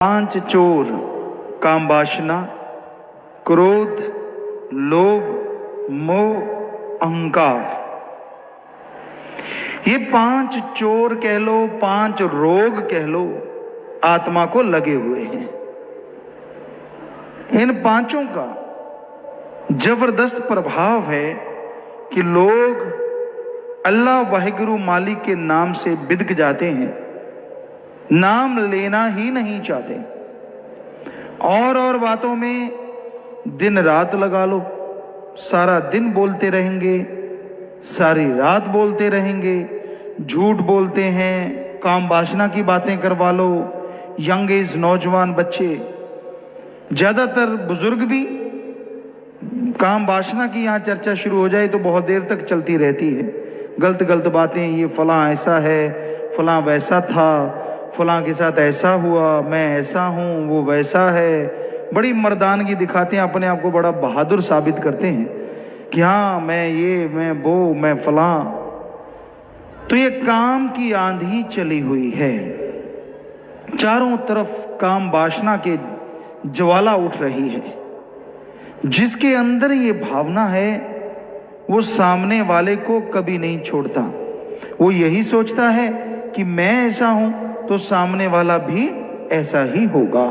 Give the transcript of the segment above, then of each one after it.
पांच चोर काम वासना, क्रोध, लोभ, मोह, अहंकार। ये पांच चोर कह लो, पांच रोग कह लो, आत्मा को लगे हुए हैं। इन पांचों का जबरदस्त प्रभाव है कि लोग अल्लाह वाहिगुरु मालिक के नाम से बिदक जाते हैं, नाम लेना ही नहीं चाहते। और बातों में दिन रात लगा लो, सारा दिन बोलते रहेंगे, सारी रात बोलते रहेंगे, झूठ बोलते हैं, काम वासना की बातें करवा लो। यंग एज नौजवान बच्चे, ज्यादातर बुजुर्ग भी, काम वासना की यहाँ चर्चा शुरू हो जाए तो बहुत देर तक चलती रहती है। गलत गलत बातें, ये फलां ऐसा है, फलां वैसा था, फलां के साथ ऐसा हुआ, मैं ऐसा हूं, वो वैसा है। बड़ी मर्दानगी दिखाते हैं, अपने आप को बड़ा बहादुर साबित करते हैं कि हाँ मैं ये, मैं वो, मैं फलां। तो ये काम की आंधी चली हुई है, चारों तरफ काम वासना के ज्वाला उठ रही है। जिसके अंदर ये भावना है वो सामने वाले को कभी नहीं छोड़ता। वो यही सोचता है कि मैं ऐसा हूं तो सामने वाला भी ऐसा ही होगा।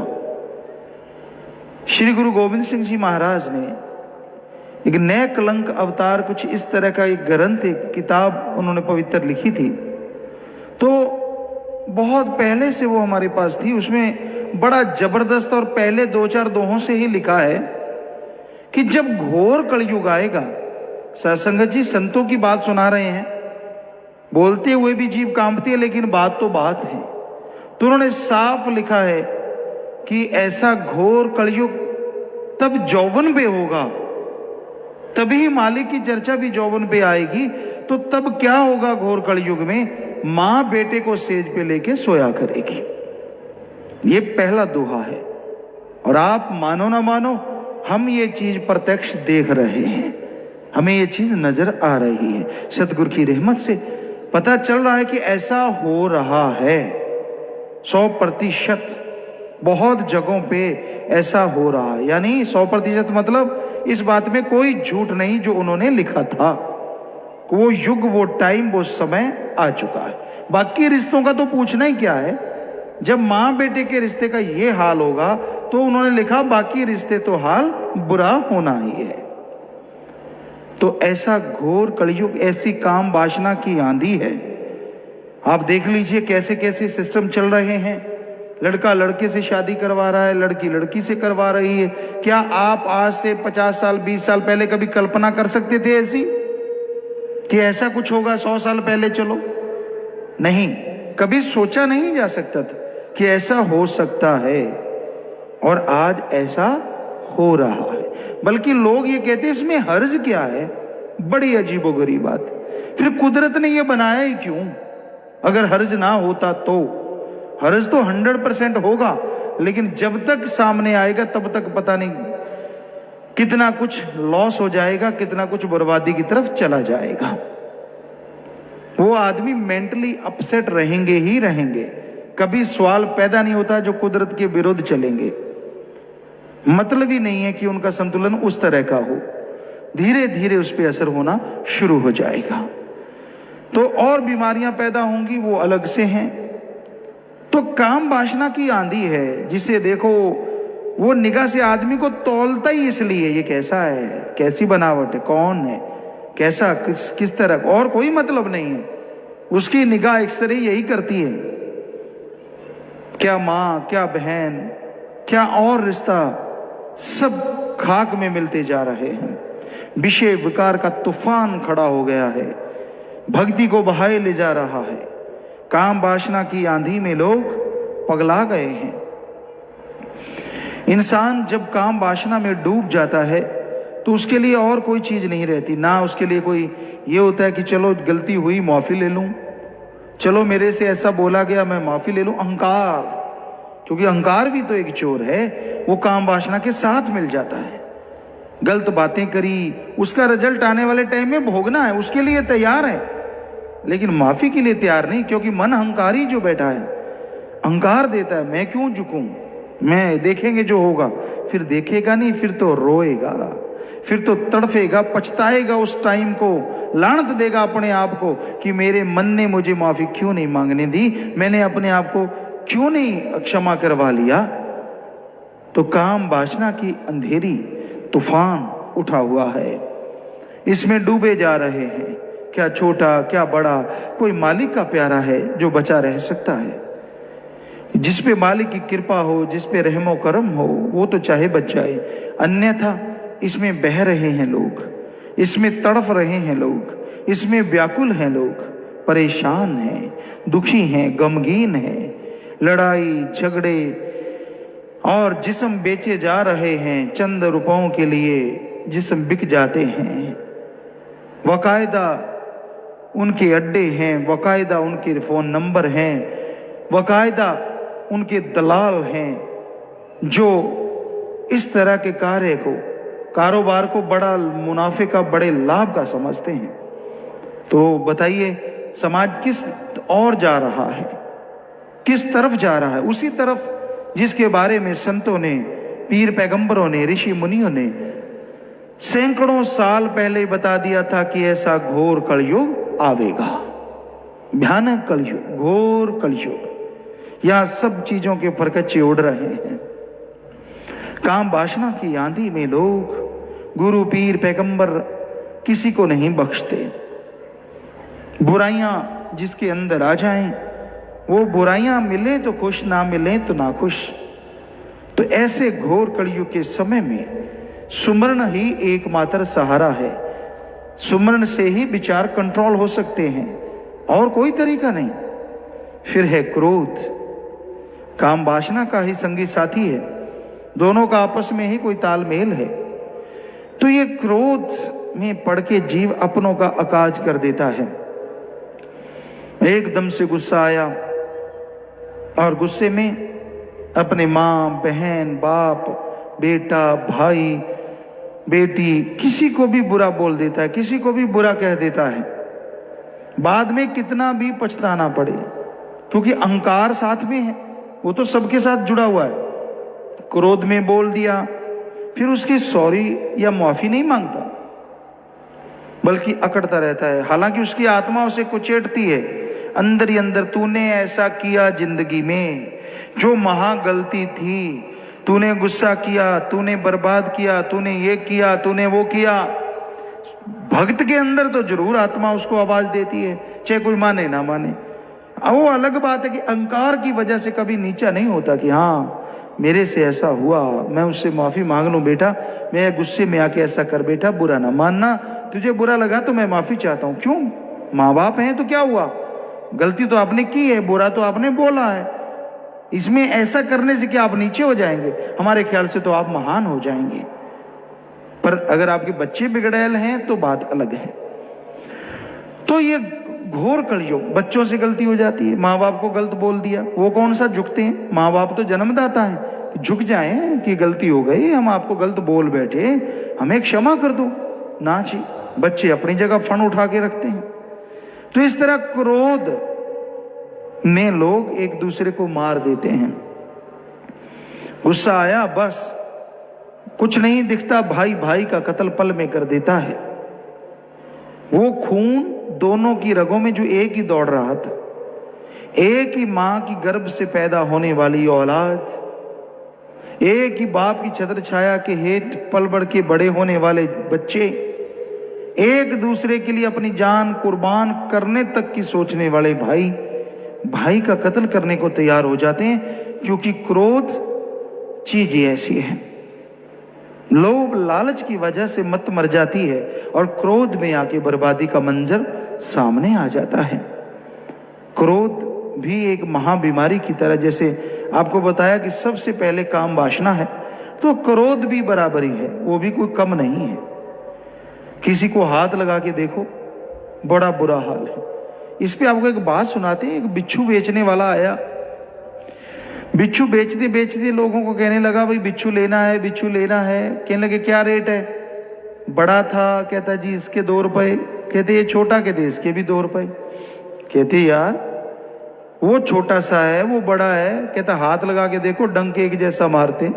श्री गुरु गोविंद सिंह जी महाराज ने एक नए कलंक अवतार, कुछ इस तरह का एक ग्रंथ, एक किताब उन्होंने पवित्र लिखी थी। तो बहुत पहले से वो हमारे पास थी। उसमें बड़ा जबरदस्त और पहले दो चार दोहों से ही लिखा है कि जब घोर कलयुग आएगा, सत्संगत जी संतों की बात सुना रहे हैं, बोलते हुए भी जीभ कांपती है, लेकिन बात तो बात है। तो उन्होंने साफ लिखा है कि ऐसा घोर कलयुग तब जौवन पे होगा, तभी मालिक की चर्चा भी जौवन पे आएगी। तो तब क्या होगा घोर कलयुग में? मां बेटे को सेज पे लेके सोया करेगी। ये पहला दोहा है। और आप मानो ना मानो, हम ये चीज प्रत्यक्ष देख रहे हैं, हमें ये चीज नजर आ रही है। सतगुरु की रहमत से पता चल रहा है कि ऐसा हो रहा है। 100% बहुत जगहों पे ऐसा हो रहा है। यानी 100% मतलब इस बात में कोई झूठ नहीं जो उन्होंने लिखा था। वो युग, वो टाइम, वो समय आ चुका है। बाकी रिश्तों का तो पूछना ही क्या है। जब मां बेटे के रिश्ते का ये हाल होगा तो उन्होंने लिखा बाकी रिश्ते तो हाल बुरा होना ही है। तो ऐसा घोर कलयुग, ऐसी काम वासना की आंधी है। आप देख लीजिए कैसे कैसे सिस्टम चल रहे हैं। लड़का लड़के से शादी करवा रहा है, लड़की लड़की से करवा रही है। क्या आप आज से 50 साल 20 साल पहले कभी कल्पना कर सकते थे ऐसी कि ऐसा कुछ होगा? 100 साल पहले चलो, नहीं, कभी सोचा नहीं जा सकता था कि ऐसा हो सकता है। और आज ऐसा हो रहा है। बल्कि लोग ये कहते हैं इसमें हर्ज क्या है? बड़ी अजीबोगरीब बात। फिर कुदरत ने ये बनाया ही क्यों? अगर हर्ज ना होता तो? हर्ज तो 100% होगा, लेकिन जब तक सामने आएगा तब तक पता नहीं कितना कुछ लॉस हो जाएगा, कितना कुछ बर्बादी की तरफ चला जाएगा। वो आदमी मेंटली अपसेट रहेंगे ही रहेंगे। कभी सवाल पैदा नहीं होता जो कुदरत के विरुद्ध चलेंगे। मतलब ही नहीं है कि उनका संतुलन उस तरह का हो। धीरे धीरे उस पर असर होना शुरू हो जाएगा। तो और बीमारियां पैदा होंगी, वो अलग से हैं। तो काम वासना की आंधी है, जिसे देखो वो निगाह से आदमी को तौलता ही इसलिए, ये कैसा है, कैसी बनावट है, कौन है, कैसा, किस तरह, और कोई मतलब नहीं है। उसकी निगाह एक्सरे यही करती है। क्या मां, क्या बहन, क्या और रिश्ता, सब खाक में मिलते जा रहे हैं। विषय विकार का तूफान खड़ा हो गया है, भक्ति को बहाए ले जा रहा है। काम वासना की आंधी में लोग पगला गए हैं। इंसान जब काम वासना में डूब जाता है तो उसके लिए और कोई चीज नहीं रहती। ना उसके लिए कोई ये होता है कि चलो गलती हुई माफी ले लूं, चलो मेरे से ऐसा बोला गया मैं माफी ले लूं। अहंकार, क्योंकि अहंकार भी तो एक चोर है, वो काम वासना के साथ मिल जाता है। गलत बातें करी, उसका रिजल्ट आने वाले टाइम में भोगना है, उसके लिए तैयार है, लेकिन माफी के लिए तैयार नहीं। क्योंकि मन अहंकारी जो बैठा है, अहंकार देता है मैं क्यों झुकूं, मैं देखेंगे जो होगा, फिर देखेगा नहीं, फिर तो रोएगा, फिर तो तड़फेगा, पछताएगा, उस टाइम को लानत देगा अपने आप को कि मेरे मन ने मुझे माफी क्यों नहीं मांगने दी, मैंने अपने आप को क्यों नहीं क्षमा करवा लिया। तो काम वासना की अंधेरी तूफान उठा हुआ है, इसमें डूबे जा रहे हैं। क्या छोटा क्या बड़ा, कोई मालिक का प्यारा है जो बचा रह सकता है। जिस पे मालिक की कृपा हो, जिस पे रहमो करम हो, वो तो चाहे बच जाए, अन्यथा इसमें बह रहे हैं लोग, इसमें तड़फ रहे हैं लोग, इसमें व्याकुल हैं लोग, परेशान हैं, दुखी हैं, गमगीन हैं, लड़ाई झगड़े और जिस्म बेचे जा रहे हैं। चंद रुपयों के लिए जिस्म बिक जाते हैं। वकायदा उनके अड्डे हैं, वकायदा उनके फोन नंबर हैं, वकायदा उनके दलाल हैं जो इस तरह के कार्य को, कारोबार को बड़ा मुनाफे का, बड़े लाभ का समझते हैं। तो बताइए समाज किस ओर जा रहा है, किस तरफ जा रहा है? उसी तरफ जिसके बारे में संतों ने, पीर पैगंबरों ने, ऋषि मुनियों ने सैकड़ों साल पहले बता दिया था कि ऐसा घोर कलयुग आवेगा, भयानक कलयुग, घोर कलयुग। यहां सब चीजों के फरकच्चे उड़ रहे हैं। काम वासना की आंधी में लोग गुरु पीर पैगंबर किसी को नहीं बख्शते। बुराइयां जिसके अंदर आ जाएं, वो बुराइयां मिले तो खुश, ना मिले तो ना खुश। तो ऐसे घोर कलयुग के समय में सुमरण ही एकमात्र सहारा है। सुमरण से ही विचार कंट्रोल हो सकते हैं, और कोई तरीका नहीं। फिर है क्रोध, काम वासना का ही संगी साथी है, दोनों का आपस में ही कोई तालमेल है। तो ये क्रोध में पड़ के जीव अपनों का अकाज कर देता है। एकदम से गुस्सा आया और गुस्से में अपने मां, बहन, बाप, बेटा, भाई, बेटी, किसी को भी बुरा बोल देता है, किसी को भी बुरा कह देता है। बाद में कितना भी पछताना पड़े, क्योंकि अहंकार साथ में है, वो तो सबके साथ जुड़ा हुआ है। क्रोध में बोल दिया, फिर उसकी सॉरी या माफी नहीं मांगता, बल्कि अकड़ता रहता है। हालांकि उसकी आत्मा उसे कुचेटती है अंदर ही अंदर, तूने ऐसा किया जिंदगी में, जो महा गलती थी, तूने गुस्सा किया, तूने बर्बाद किया, तूने ये किया, तूने वो किया। भक्त के अंदर तो जरूर आत्मा उसको आवाज देती है, चाहे कोई माने ना माने। वो अलग बात है कि अहंकार की वजह से कभी नीचा नहीं होता कि हाँ मेरे से ऐसा हुआ, मैं उससे माफी मांग लूं बेटा, मैं गुस्से में आके ऐसा कर बेटा, बुरा ना मानना, तुझे बुरा लगा तो मैं माफी चाहता हूं। क्यों? माँ बाप हैं तो क्या हुआ, गलती तो आपने की है, बुरा तो आपने बोला है, इसमें ऐसा करने से क्या आप नीचे हो जाएंगे? हमारे ख्याल से तो आप महान हो जाएंगे। पर अगर आपके बच्चे बिगड़ैल हैं तो बात अलग है। तो ये घोर कलयुग, बच्चों से गलती हो जाती है, माँ बाप को गलत बोल दिया, वो कौन सा झुकते हैं? माँ बाप तो जन्मदाता है, झुक जाएं कि गलती हो गई, हम आपको गलत बोल बैठे, हमें क्षमा कर दो। ना जी, बच्चे अपनी जगह फन उठा के रखते हैं। तो इस तरह क्रोध में लोग एक दूसरे को मार देते हैं। गुस्सा आया, बस कुछ नहीं दिखता, भाई भाई का कत्ल पल में कर देता है। वो खून दोनों की रगों में जो एक ही दौड़ रहा था, एक ही मां की गर्भ से पैदा होने वाली औलाद, एक ही बाप की छत्र छाया के हेठ पल बढ़ के बड़े होने वाले बच्चे, एक दूसरे के लिए अपनी जान कुर्बान करने तक की सोचने वाले भाई, भाई का कत्ल करने को तैयार हो जाते हैं। क्योंकि क्रोध चीज ऐसी है, लोभ लालच की वजह से मत मर जाती है और क्रोध में आके बर्बादी का मंजर सामने आ जाता है। क्रोध भी एक महाबीमारी की तरह, जैसे आपको बताया कि सबसे पहले काम वासना है, तो क्रोध भी बराबरी है, वो भी कोई कम नहीं है। किसी को हाथ लगा के देखो, बड़ा बुरा हाल है। इस पे आपको एक बात सुनाते हैं। एक बिच्छू बेचने वाला आया, बिच्छू बेचते बेचते लोगों को कहने लगा, भाई बिच्छू लेना है, बिच्छू लेना है। कहने लगे क्या रेट है? बड़ा था, कहता जी इसके 2 रुपए। कहते ये छोटा, कहते इसके भी 2 रुपए। कहते यार वो छोटा सा है, वो बड़ा है, कहता हाथ लगा के देखो डंक एक जैसा मारते।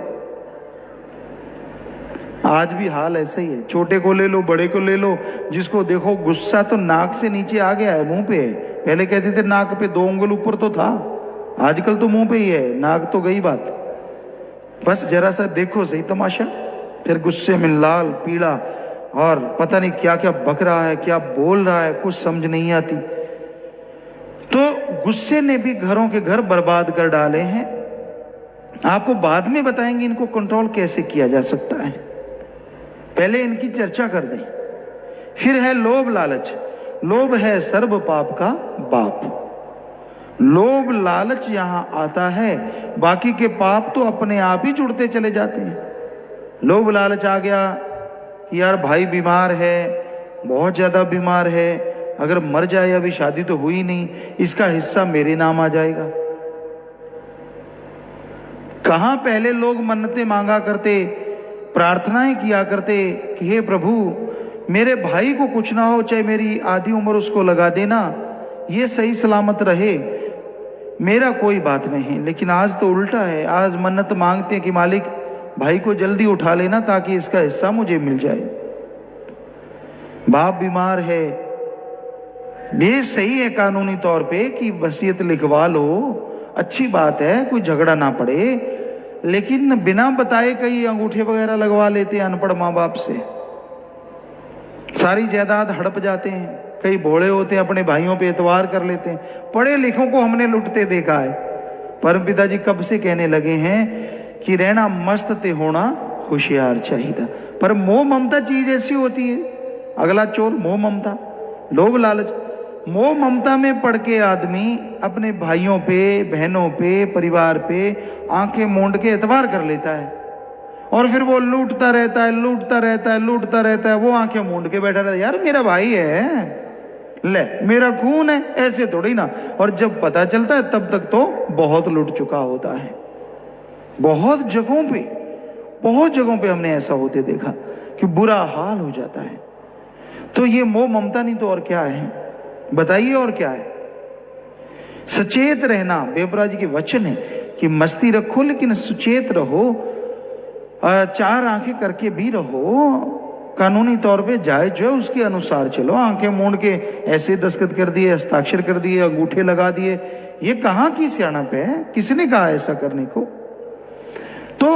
आज भी हाल ऐसा ही है, छोटे को ले लो बड़े को ले लो, जिसको देखो गुस्सा तो नाक से नीचे आ गया है, मुंह पे है। पहले कहते थे नाक पे 2 उंगल ऊपर तो था, आजकल तो मुंह पे ही है, नाक तो गई बात। बस जरा सा देखो सही तमाशा, फिर गुस्से में लाल पीला और पता नहीं क्या क्या बक रहा है, क्या बोल रहा है, कुछ समझ नहीं आती। तो गुस्से ने भी घरों के घर बर्बाद कर डाले हैं। आपको बाद में बताएंगे इनको कंट्रोल कैसे किया जा सकता है, पहले इनकी चर्चा कर दें। फिर है लोभ लालच। लोभ है सर्व पाप का बाप। लोभ लालच यहां आता है, बाकी के पाप तो अपने आप ही जुड़ते चले जाते हैं। लोभ लालच आ गया कि यार भाई बीमार है, बहुत ज्यादा बीमार है, अगर मर जाए, अभी शादी तो हुई नहीं, इसका हिस्सा मेरे नाम आ जाएगा। कहां पहले लोग मन्नतें मांगा करते, प्रार्थनाएं किया करते कि हे प्रभु मेरे भाई को कुछ ना हो, चाहे मेरी आधी उम्र उसको लगा देना, ये सही सलामत रहे, मेरा कोई बात नहीं। लेकिन आज तो उल्टा है, आज मन्नत मांगते हैं कि मालिक भाई को जल्दी उठा लेना ताकि इसका हिस्सा मुझे मिल जाए। बाप बीमार है, ये सही है कानूनी तौर पे कि वसीयत लिखवा लो, अच्छी बात है, कोई झगड़ा ना पड़े, लेकिन बिना बताए कई अंगूठे वगैरह लगवा लेते हैं अनपढ़ माँ बाप से, सारी जायदाद हड़प जाते हैं। कई भोले होते हैं, अपने भाइयों पे एतवार कर लेते हैं। पढ़े लिखों को हमने लुटते देखा है। परम पिताजी कब से कहने लगे हैं कि रहना मस्त ते होना होशियार चाहिए। पर मोह ममता चीज ऐसी होती है, अगला चोर मोह ममता, लोभ लालच। मोह ममता में पड़ के आदमी अपने भाइयों पे, बहनों पे, परिवार पे आंखें मूंद के एतबार कर लेता है, और फिर वो लूटता रहता है, लूटता रहता है, लूटता रहता है। वो आंखें मूंद के बैठा रहता है, यार मेरा भाई है, ले मेरा खून है, ऐसे थोड़ी ना। और जब पता चलता है तब तक तो बहुत लूट चुका होता है। बहुत जगहों पे हमने ऐसा होते देखा कि बुरा हाल हो जाता है। तो ये मोह ममता नहीं तो और क्या है, बताइए और क्या है। सचेत रहना, बेबरा जी के वचन है कि मस्ती रखो लेकिन सुचेत रहो, 4 आंखें करके भी रहो, कानूनी तौर पे जायज जो है उसके अनुसार चलो। आंखें मूंद के ऐसे दस्तखत कर दिए, हस्ताक्षर कर दिए, अंगूठे लगा दिए, ये कहां की सियाणप है, किसने कहा ऐसा करने को। तो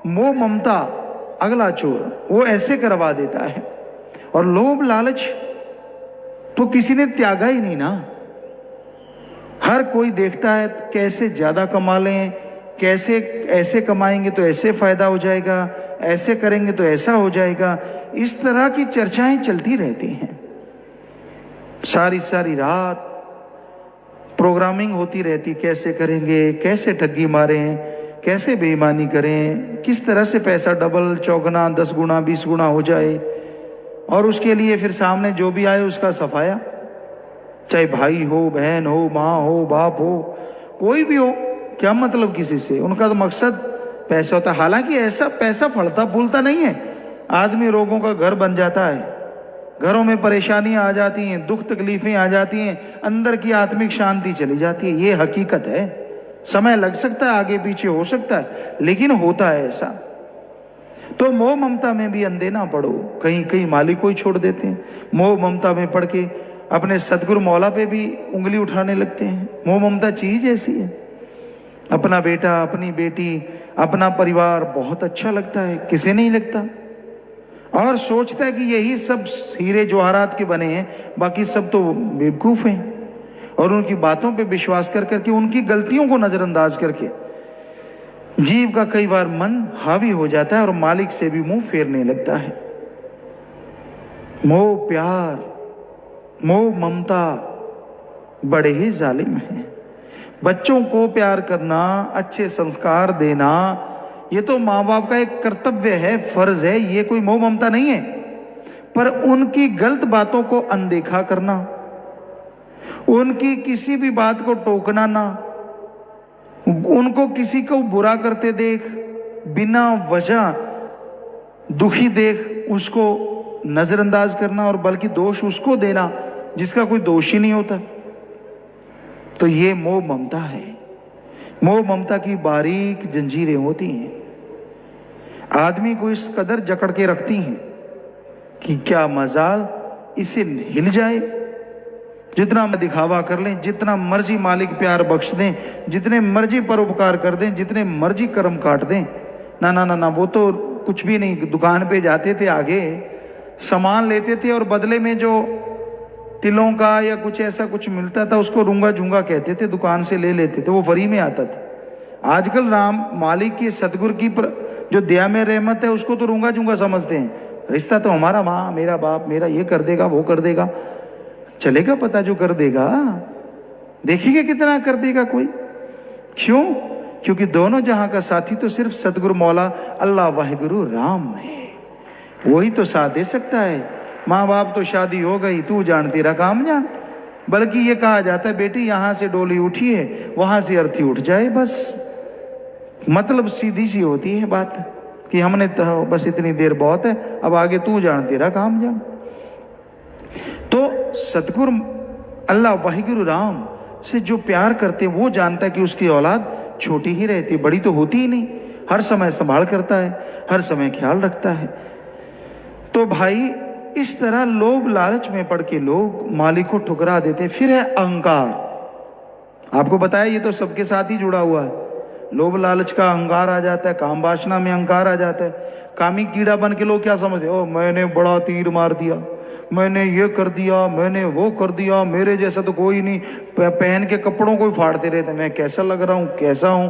मोह ममता अगला चोर, वो ऐसे करवा देता है। और लोभ लालच तो किसी ने त्यागा ही नहीं ना। हर कोई देखता है कैसे ज्यादा कमा लें, कैसे ऐसे कमाएंगे तो ऐसे फायदा हो जाएगा, ऐसे करेंगे तो ऐसा हो जाएगा। इस तरह की चर्चाएं चलती रहती हैं। सारी सारी रात प्रोग्रामिंग होती रहती, कैसे करेंगे, कैसे ठगी मारें, कैसे बेईमानी करें, किस तरह से पैसा डबल चौगुना 10 गुना 20 गुना हो जाए। और उसके लिए फिर सामने जो भी आए उसका सफाया, चाहे भाई हो, बहन हो, माँ हो, बाप हो, कोई भी हो, क्या मतलब किसी से। उनका तो मकसद पैसा होता है। हालांकि ऐसा पैसा फलता फूलता नहीं है, आदमी रोगों का घर बन जाता है, घरों में परेशानियां आ जाती हैं, दुख तकलीफें आ जाती हैं, अंदर की आत्मिक शांति चली जाती है। ये हकीकत है। समय लग सकता है, आगे पीछे हो सकता है, लेकिन होता है ऐसा। तो मोह ममता में भी अंधे ना पड़ो, कहीं कहीं मालिक को ही छोड़ देते हैं। मोह ममता में पड़ के अपने सदगुरु मौला पे भी उंगली उठाने लगते हैं। मोह ममता चीज ऐसी है। अपना बेटा, अपनी बेटी, अपना परिवार बहुत अच्छा लगता है, किसे नहीं लगता, और सोचता है कि यही सब हीरे जवाहरात के बने हैं, बाकी सब तो बेवकूफ हैं। और उनकी बातों पे विश्वास कर करके, उनकी गलतियों को नजरअंदाज करके जीव का कई बार मन हावी हो जाता है और मालिक से भी मुंह फेरने लगता है। मोह प्यार, मोह ममता बड़े ही जालिम हैं। बच्चों को प्यार करना, अच्छे संस्कार देना, ये तो माँ बाप का एक कर्तव्य है, फर्ज है, ये कोई मोह ममता नहीं है। पर उनकी गलत बातों को अनदेखा करना, उनकी किसी भी बात को टोकना ना, उनको किसी को बुरा करते देख, बिना वजह दुखी देख उसको नजरअंदाज करना, और बल्कि दोष उसको देना जिसका कोई दोष ही नहीं होता। तो ये मोह ममता है। मोह ममता की बारीक जंजीरें होती हैं, आदमी को इस कदर जकड़ के रखती हैं कि क्या मजाल इसे हिल जाए। जितना दिखावा कर लें, जितना मर्जी मालिक प्यार बख्श दें, जितने मर्जी परोपकार कर दें, जितने मर्जी कर्म काट दें, ना ना ना ना, वो तो कुछ भी नहीं। दुकान पे जाते थे, आगे सामान लेते थे और बदले में जो तिलों का या कुछ ऐसा कुछ मिलता था उसको रूंगा झूंगा कहते थे, दुकान से ले लेते थे, वो फ्री में आता था। आजकल राम मालिक की सतगुरु की जो दया में रहमत है उसको तो रूंगा झूंगा समझते हैं। रिश्ता तो हमारा माँ मेरा बाप मेरा ये कर देगा वो कर देगा, चलेगा पता जो कर देगा, देखिएगा कितना कर देगा कोई। क्यों? क्योंकि दोनों जहां का साथी तो सिर्फ सतगुरु मौला अल्लाह वाहिगुरु राम है, वही तो साथ दे सकता है। माँ बाप तो शादी हो गई, तू जान तेरा काम जान। बल्कि ये कहा जाता है बेटी यहां से डोली उठी है वहां से अर्थी उठ जाए, बस मतलब सीधी सी होती है बात कि हमने तो बस इतनी देर बहुत है, अब आगे तू जान तेरा काम जान। तो सतगुरु अल्लाह वाहिगुरु राम से जो प्यार करते वो जानता है कि उसकी औलाद छोटी ही रहती, बड़ी तो होती ही नहीं, हर समय संभाल करता है, हर समय ख्याल रखता है। तो भाई इस तरह लोभ लालच में पड़ के लोग मालिक को ठुकरा देते। फिर है अहंकार। आपको बताया ये तो सबके साथ ही जुड़ा हुआ है। लोभ लालच का अहंकार आ जाता है, काम वासना में अहंकार आ जाता है। कामी कीड़ा बन के लोग क्या समझते, ओ मैंने बड़ा तीर मार दिया, मैंने ये कर दिया, मैंने वो कर दिया, मेरे जैसा तो कोई नहीं, पहन के कपड़ों को ही फाड़ते रहते, मैं कैसा लग रहा हूं कैसा हूं,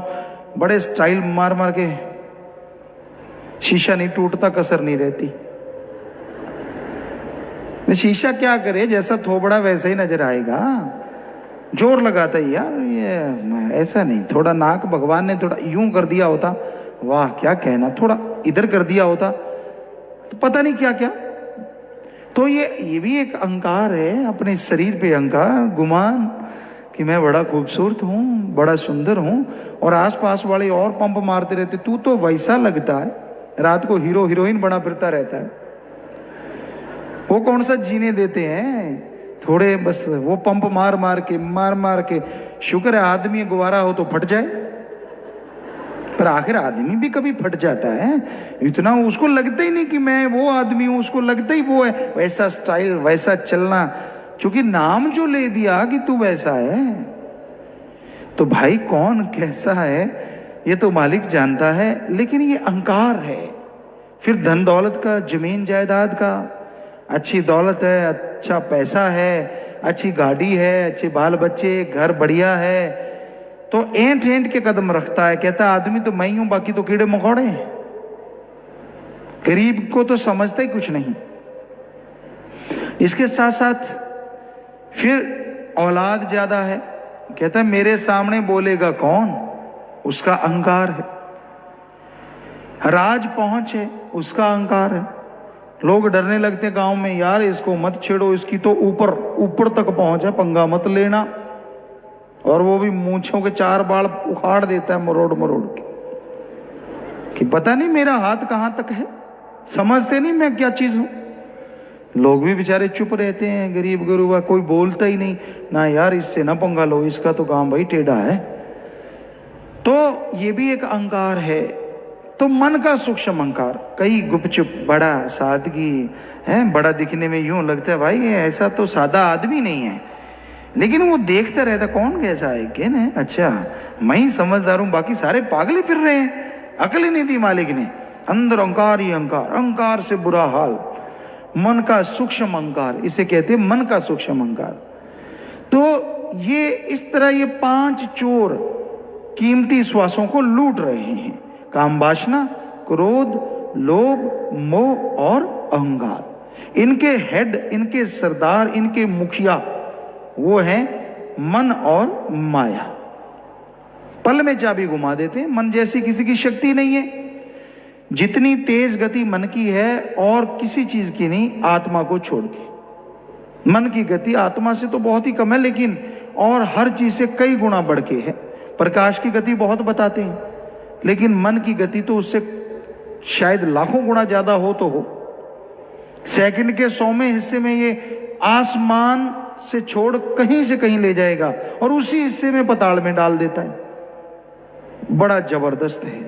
बड़े स्टाइल मार मार के, शीशा नहीं टूटता कसर नहीं रहती। शीशा क्या करे, जैसा थोबड़ा वैसा ही नजर आएगा, जोर लगाता है यार ये ऐसा नहीं, थोड़ा नाक भगवान ने थोड़ा यूं कर दिया होता, वाह क्या कहना, थोड़ा इधर कर दिया होता तो पता नहीं क्या क्या। तो ये भी एक अहंकार है, अपने शरीर पे अहंकार, गुमान कि मैं बड़ा खूबसूरत हूं, बड़ा सुंदर हूं, और आसपास वाले और पंप मारते रहते, तू तो वैसा लगता है, रात को हीरो हीरोइन बना फिरता रहता है। वो कौन सा जीने देते हैं, थोड़े बस वो पंप मार मार के शुक्र है आदमी गुवारा हो तो फट जाए, पर आखिर आदमी भी कभी फट जाता है। इतना उसको लगता ही नहीं कि मैं वो आदमी हूं, उसको लगता ही वो है, वैसा स्टाइल वैसा चलना, क्योंकि नाम जो ले दिया कि तू वैसा है। तो भाई कौन कैसा है ये तो मालिक जानता है, लेकिन ये अहंकार है। फिर धन दौलत का, जमीन जायदाद का, अच्छी दौलत है, अच्छा पैसा है, अच्छी गाड़ी है, अच्छे बाल बच्चे, घर बढ़िया है, तो एंट एंट के कदम रखता है, कहता आदमी तो मैं ही हूं बाकी तो कीड़े मकोड़े हैं। गरीब को तो समझता ही कुछ नहीं। इसके साथ साथ फिर औलाद ज्यादा है, कहता है मेरे सामने बोलेगा कौन, उसका अहंकार है। राज पहुंच है, उसका अहंकार है। लोग डरने लगते गांव में, यार इसको मत छेड़ो, इसकी तो ऊपर ऊपर तक पहुंच है, पंगा मत लेना, और वो भी मूंछों के 4 बाल उखाड़ देता है मरोड़ मरोड़ के, कि पता नहीं मेरा हाथ कहां तक है, समझते नहीं मैं क्या चीज हूं। लोग भी बेचारे चुप रहते हैं, गरीब गुरुआ, कोई बोलता ही नहीं, ना यार इससे ना पंगा लो, इसका तो काम भाई टेढ़ा है। तो ये भी एक अहंकार है। तो मन का सूक्ष्म अहंकार, कई गुपचुप, बड़ा सादगी है, बड़ा दिखने में यूं लगता है भाई ऐसा तो सादा आदमी नहीं है, लेकिन वो देखता रहता कौन कैसा है, क्या है, अच्छा मैं ही समझदार हूं, बाकी सारे पागल फिर रहे हैं, अकल ही नहीं दी मालिक ने। अंदर अहंकार ही अहंकार, अहंकार से बुरा हाल, मन का सूक्ष्म अहंकार, इसे कहते हैं मन का सूक्ष्म अहंकार। तो ये इस तरह ये 5 चोर कीमती श्वासों को लूट रहे हैं, काम वासना, क्रोध, लोभ, मोह और अहंकार। इनके हेड, इनके सरदार, इनके मुखिया वो हैं मन और माया। पल में चाबी घुमा देते हैं। मन जैसी किसी की शक्ति नहीं है, जितनी तेज गति मन की है और किसी चीज की नहीं, आत्मा को छोड़ के। मन की गति आत्मा से तो बहुत ही कम है, लेकिन और हर चीज से कई गुना बढ़ के है। प्रकाश की गति बहुत बताते हैं, लेकिन मन की गति तो उससे शायद लाखों गुना ज्यादा हो तो हो। सेकंड के 100वें हिस्से में ये आसमान से छोड़ कहीं से कहीं ले जाएगा और उसी हिस्से में पताल में डाल देता है। बड़ा जबरदस्त है।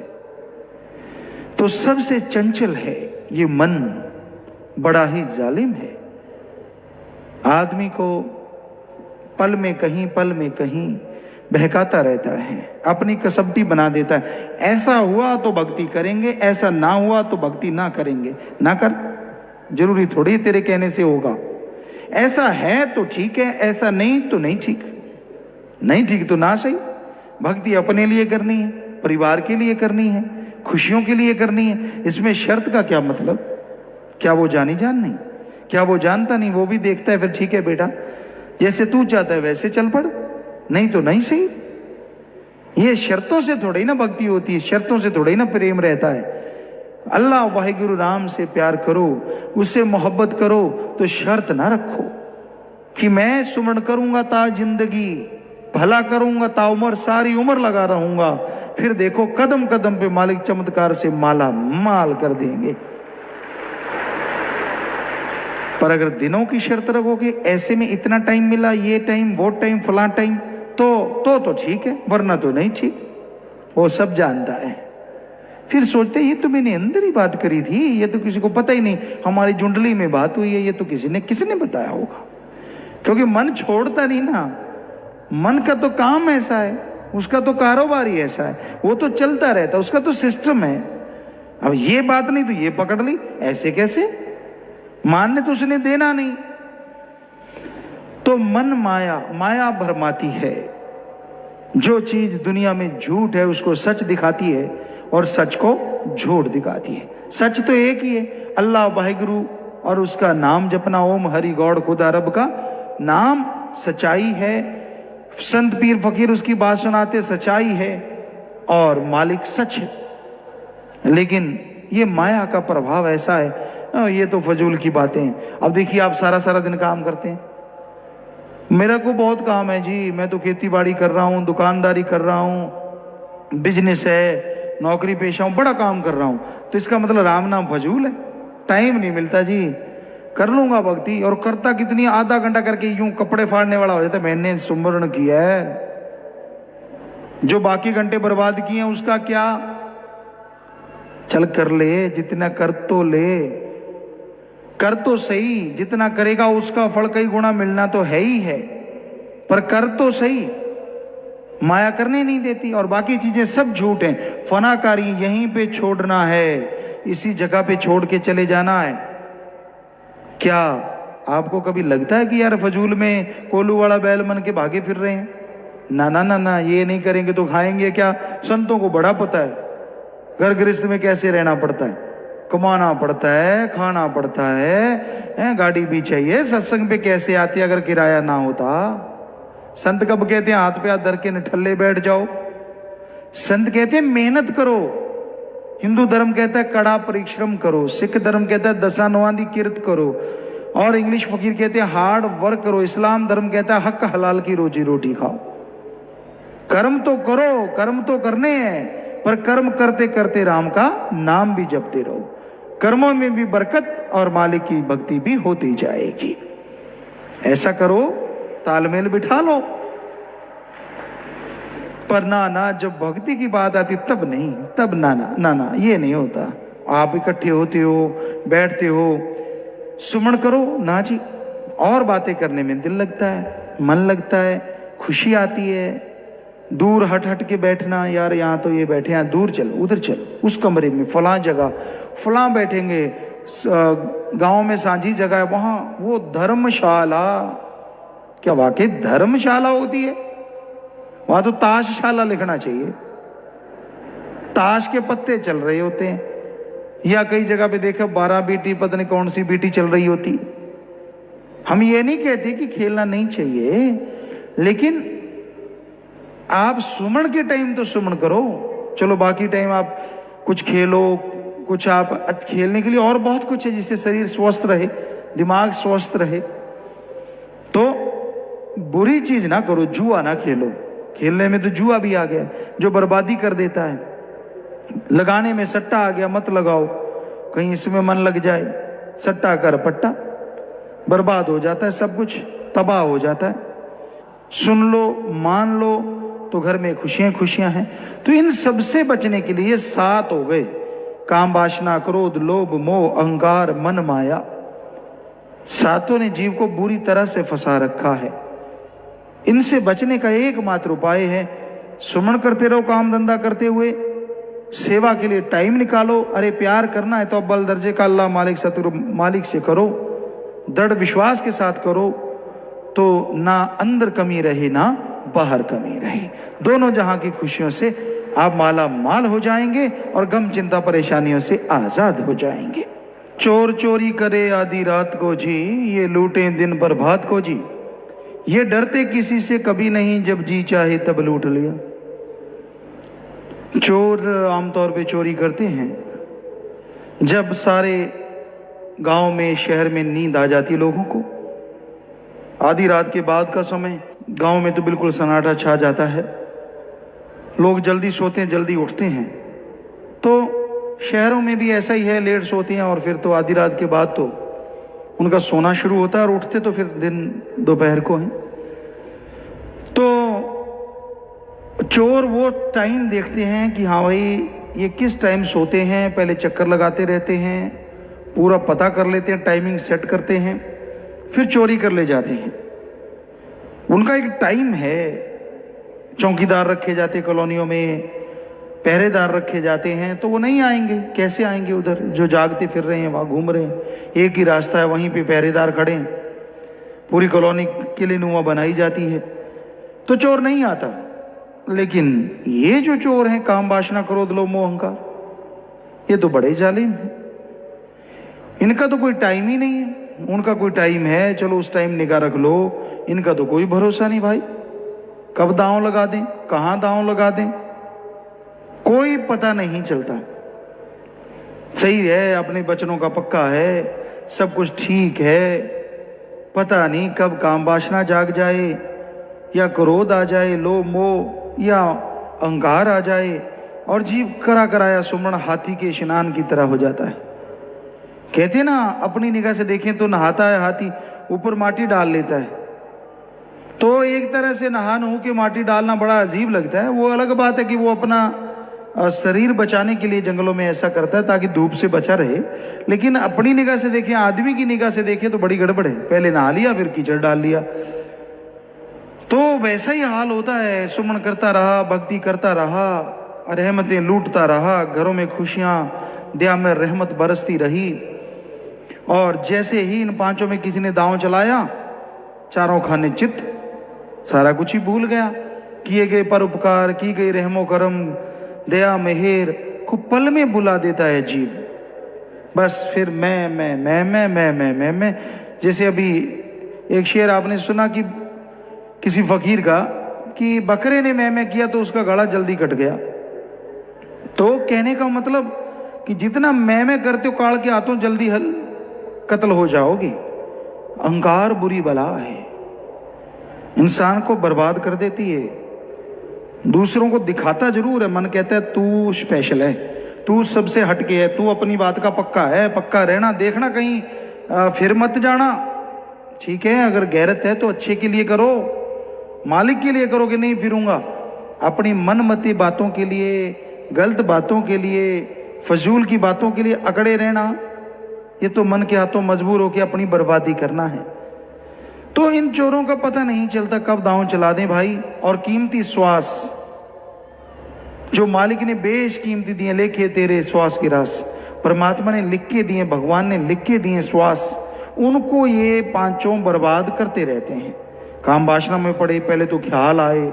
तो सबसे चंचल है ये मन, बड़ा ही जालिम है। आदमी को पल में कहीं पल में कहीं बहकाता रहता है, अपनी कसबटी बना देता है। ऐसा हुआ तो भक्ति करेंगे, ऐसा ना हुआ तो भक्ति ना करेंगे। ना कर, जरूरी थोड़ी तेरे कहने से होगा। ऐसा है तो ठीक है, ऐसा नहीं तो नहीं ठीक। नहीं ठीक तो ना सही। भक्ति अपने लिए करनी है, परिवार के लिए करनी है, खुशियों के लिए करनी है। इसमें शर्त का क्या मतलब? क्या वो जानी जान नहीं? क्या वो जानता नहीं? वो भी देखता है, फिर ठीक है बेटा, जैसे तू चाहता है वैसे चल पड़, नहीं तो नहीं सही। ये शर्तों से थोड़ी ना भक्ति होती है, शर्तों से थोड़ी ना प्रेम रहता है। अल्लाह वाहिगुरु राम से प्यार करो, उससे मोहब्बत करो, तो शर्त ना रखो कि मैं सुमरण करूंगा ता जिंदगी, भला करूंगा ता उम्र, सारी उम्र लगा रहूंगा। फिर देखो कदम कदम पे मालिक चमत्कार से माला माल कर देंगे। पर अगर दिनों की शर्त रखोगे, ऐसे में इतना टाइम मिला, ये टाइम, वो टाइम, फला टाइम, तो ठीक है, वरना तो नहीं ठीक। वो सब जानता है। फिर सोचते ये तो मैंने अंदर ही बात करी थी, ये तो किसी को पता ही नहीं, हमारी जुंडली में बात हुई है, ये तो किसी ने बताया होगा। क्योंकि मन छोड़ता नहीं ना। मन का तो काम ऐसा है, उसका तो कारोबार ही ऐसा है, वो तो चलता रहता है, उसका तो सिस्टम है। अब ये बात नहीं तो ये पकड़ ली, ऐसे कैसे? मानने तो उसने देना नहीं। तो मन माया भरमाती है। जो चीज दुनिया में झूठ है उसको सच दिखाती है और सच को झूठ दिखाती है। सच तो एक ही है, अल्लाह वाहिगुरु, और उसका नाम जपना, ओम हरि गौड़ खुदा रब का नाम सच्चाई है। संत पीर फकीर उसकी बात सुनाते, सच्चाई है और मालिक सच है। लेकिन ये माया का प्रभाव ऐसा है, ये तो फजूल की बातें। अब देखिए, आप सारा दिन काम करते हैं, मेरा को बहुत काम है जी, मैं तो खेती बाड़ी कर रहा हूँ, दुकानदारी कर रहा हूँ, बिजनेस है, नौकरी पेशा हूँ, बड़ा काम कर रहा हूँ, तो इसका मतलब राम नाम फजूल है? टाइम नहीं मिलता जी। कर लूंगा भक्ति, और करता कितनी, आधा घंटा करके यूं कपड़े फाड़ने वाला हो जाता, मैंने सुमरण किया है। जो बाकी घंटे बर्बाद किए हैं उसका क्या? चल कर ले, जितना कर तो ले, कर तो सही। जितना करेगा उसका फल कई गुना मिलना तो है ही है, पर कर तो सही। माया करने नहीं देती, और बाकी चीजें सब झूठ हैं। फनाकारी यहीं पे छोड़ना है, इसी जगह पे छोड़ के चले जाना है। क्या आपको कभी लगता है कि यार फजूल में कोलू वाला बैल मन के भागे फिर रहे हैं? ना ना ना ना, ये नहीं करेंगे तो खाएंगे क्या? संतों को बड़ा पता है घर गृहस्थ में कैसे रहना पड़ता है, कमाना पड़ता है, खाना पड़ता है, गाड़ी भी चाहिए, सत्संग पे कैसे आती अगर किराया ना होता। संत कब कहते हैं हाथ पे हाथ धर के निठल्ले बैठ जाओ? संत कहते हैं मेहनत करो। हिंदू धर्म कहता है कड़ा परिश्रम करो, सिख धर्म कहता है दशानवादी किरत करो, और इंग्लिश फकीर कहते हैं हार्ड वर्क करो, इस्लाम धर्म कहता है हक हलाल की रोजी रोटी खाओ। कर्म तो करो, कर्म तो करने हैं, पर कर्म करते करते राम का नाम भी जपते रहो। कर्मों में भी बरकत और मालिक की भक्ति भी होती जाएगी। ऐसा करो, तालमेल बिठा लो। पर ना, जब भक्ति की बात आती तब नहीं, तब ना, ये नहीं होता। आप इकट्ठे होते हो, बैठते हो, सुमरण करो ना जी, और बातें करने में दिल लगता है, मन लगता है, खुशी आती है। दूर हट के बैठना, यार यहाँ तो ये बैठे हैं, दूर चल, उधर चल, उस कमरे में फला जगह फला बैठेंगे, गांव में सांझी जगह है वहां वो धर्मशाला। क्या वाकई धर्मशाला होती है? वहां तो ताशशाला लिखना चाहिए। ताश के पत्ते चल रहे होते हैं, या कई जगह पे देखा 12 बीटी, पता नहीं कौन सी बीटी चल रही होती। हम ये नहीं कहते कि खेलना नहीं चाहिए, लेकिन आप सुमन के टाइम तो सुमन करो। चलो बाकी टाइम आप कुछ खेलो, कुछ आप खेलने के लिए और बहुत कुछ है जिससे शरीर स्वस्थ रहे, दिमाग स्वस्थ रहे। तो बुरी चीज ना करो, जुआ ना खेलो। खेलने में तो जुआ भी आ गया जो बर्बादी कर देता है। लगाने में सट्टा आ गया, मत लगाओ, कहीं इसमें मन लग जाए। सट्टा कर पट्टा, बर्बाद हो जाता है सब कुछ। तबाह हो जाता है। सुन लो, मान लो तो घर में खुशियां खुशियां हैं। तो इन सबसे बचने के लिए 7 हो गए, काम, वासना, क्रोध, लोभ, मोह, अहंकार, मन, माया। 7 ने जीव को बुरी तरह से फंसा रखा है। इनसे बचने का एकमात्र उपाय है सुमन करते रहो, काम धंधा करते हुए, सेवा के लिए टाइम निकालो। अरे प्यार करना है तो अव्वल दर्जे का अल्लाह मालिक सतगुरु मालिक से करो, दृढ़ विश्वास के साथ करो, तो ना अंदर कमी रहे ना बाहर कमी रहे। दोनों जहां की खुशियों से आप माला माल हो जाएंगे और गम चिंता परेशानियों से आजाद हो जाएंगे। चोर चोरी करे आधी रात को जी, ये लूटे दिन भर भात को जी, ये डरते किसी से कभी नहीं, जब जी चाहे तब लूट लिया। चोर आमतौर पे चोरी करते हैं जब सारे गांव में, शहर में नींद आ जाती है लोगों को। आधी रात के बाद का समय गांव में तो बिल्कुल सन्नाटा छा जाता है, लोग जल्दी सोते हैं, जल्दी उठते हैं। तो शहरों में भी ऐसा ही है, लेट सोते हैं और फिर तो आधी रात के बाद तो उनका सोना शुरू होता है और उठते तो फिर दिन दोपहर को हैं। तो चोर वो टाइम देखते हैं कि हाँ भाई ये किस टाइम सोते हैं, पहले चक्कर लगाते रहते हैं, पूरा पता कर लेते हैं, टाइमिंग सेट करते हैं, फिर चोरी कर ले जाते हैं। उनका एक टाइम है, चौकीदार रखे जाते कॉलोनियों में, पहरेदार रखे जाते हैं, तो वो नहीं आएंगे। कैसे आएंगे उधर? जो जागते फिर रहे हैं, वहां घूम रहे हैं, एक ही रास्ता है, वहीं पे पहरेदार खड़े हैं, पूरी कॉलोनी किले नुमा बनाई जाती है, तो चोर नहीं आता। लेकिन ये जो चोर हैं, काम, वासना, क्रोध, लोभ, मोह, अहंकार, ये तो बड़े जालिम हैं। इनका तो कोई टाइम ही नहीं है। उनका कोई टाइम है, चलो उस टाइम निगाह रख लो, इनका तो कोई भरोसा नहीं भाई, कब दांव लगा दें, कहां दांव लगा दें, कोई पता नहीं चलता। सही है, अपने बचनों का पक्का है, सब कुछ ठीक है, पता नहीं कब काम वासना जाग जाए, या क्रोध आ जाए, लोभ मोह या अहंकार आ जाए, और जीव करा कराया सुमरण हाथी के स्नान की तरह हो जाता है। कहते हैं ना, अपनी निगाह से देखें तो नहाता है हाथी, ऊपर माटी डाल लेता है। तो एक तरह से नहा नहू के माटी डालना बड़ा अजीब लगता है। वो अलग बात है कि वो अपना शरीर बचाने के लिए जंगलों में ऐसा करता है ताकि धूप से बचा रहे, लेकिन अपनी निगाह से देखें, आदमी की निगाह से देखें तो बड़ी गड़बड़ है। पहले नहा लिया, फिर कीचड़ डाल लिया। तो वैसा ही हाल होता है। सुमन करता रहा, भक्ति करता रहा, रहमतें लूटता रहा, घरों में खुशियां, दया में रहमत बरसती रही। और जैसे ही इन 5 में किसी ने दांव चलाया, चारों खाने चित्त, सारा कुछ ही भूल गया। किए गए परोपकार, की गई रहमो करम, दया मेहर को पल में बुला देता है जीव। बस फिर मैं। जैसे अभी एक शेर आपने सुना कि किसी फकीर का, कि बकरे ने मैं किया तो उसका गला जल्दी कट गया। तो कहने का मतलब कि जितना मैं करते हो, काल के हाथों जल्दी कत्ल हो जाओगे। अहंकार बुरी बला है, इंसान को बर्बाद कर देती है। दूसरों को दिखाता जरूर है, मन कहता है तू स्पेशल है, तू सबसे हटके है, तू अपनी बात का पक्का है, पक्का रहना, देखना कहीं फिर मत जाना। ठीक है, अगर गैरत है तो अच्छे के लिए करो, मालिक के लिए करो कि नहीं फिरूंगा। अपनी मनमती बातों के लिए, गलत बातों के लिए, फजूल की बातों के लिए अकड़े रहना, ये तो मन के हाथों मजबूर होकर अपनी बर्बादी करना है। तो इन चोरों का पता नहीं चलता कब दांव चला दें भाई। और कीमती श्वास जो मालिक ने बेशकीमती दिए, लेखे तेरे श्वास की रास, परमात्मा ने लिख के दिए, भगवान ने लिख के दिए श्वास, उनको ये 5 बर्बाद करते रहते हैं। काम वासना में पड़े, पहले तो ख्याल आए,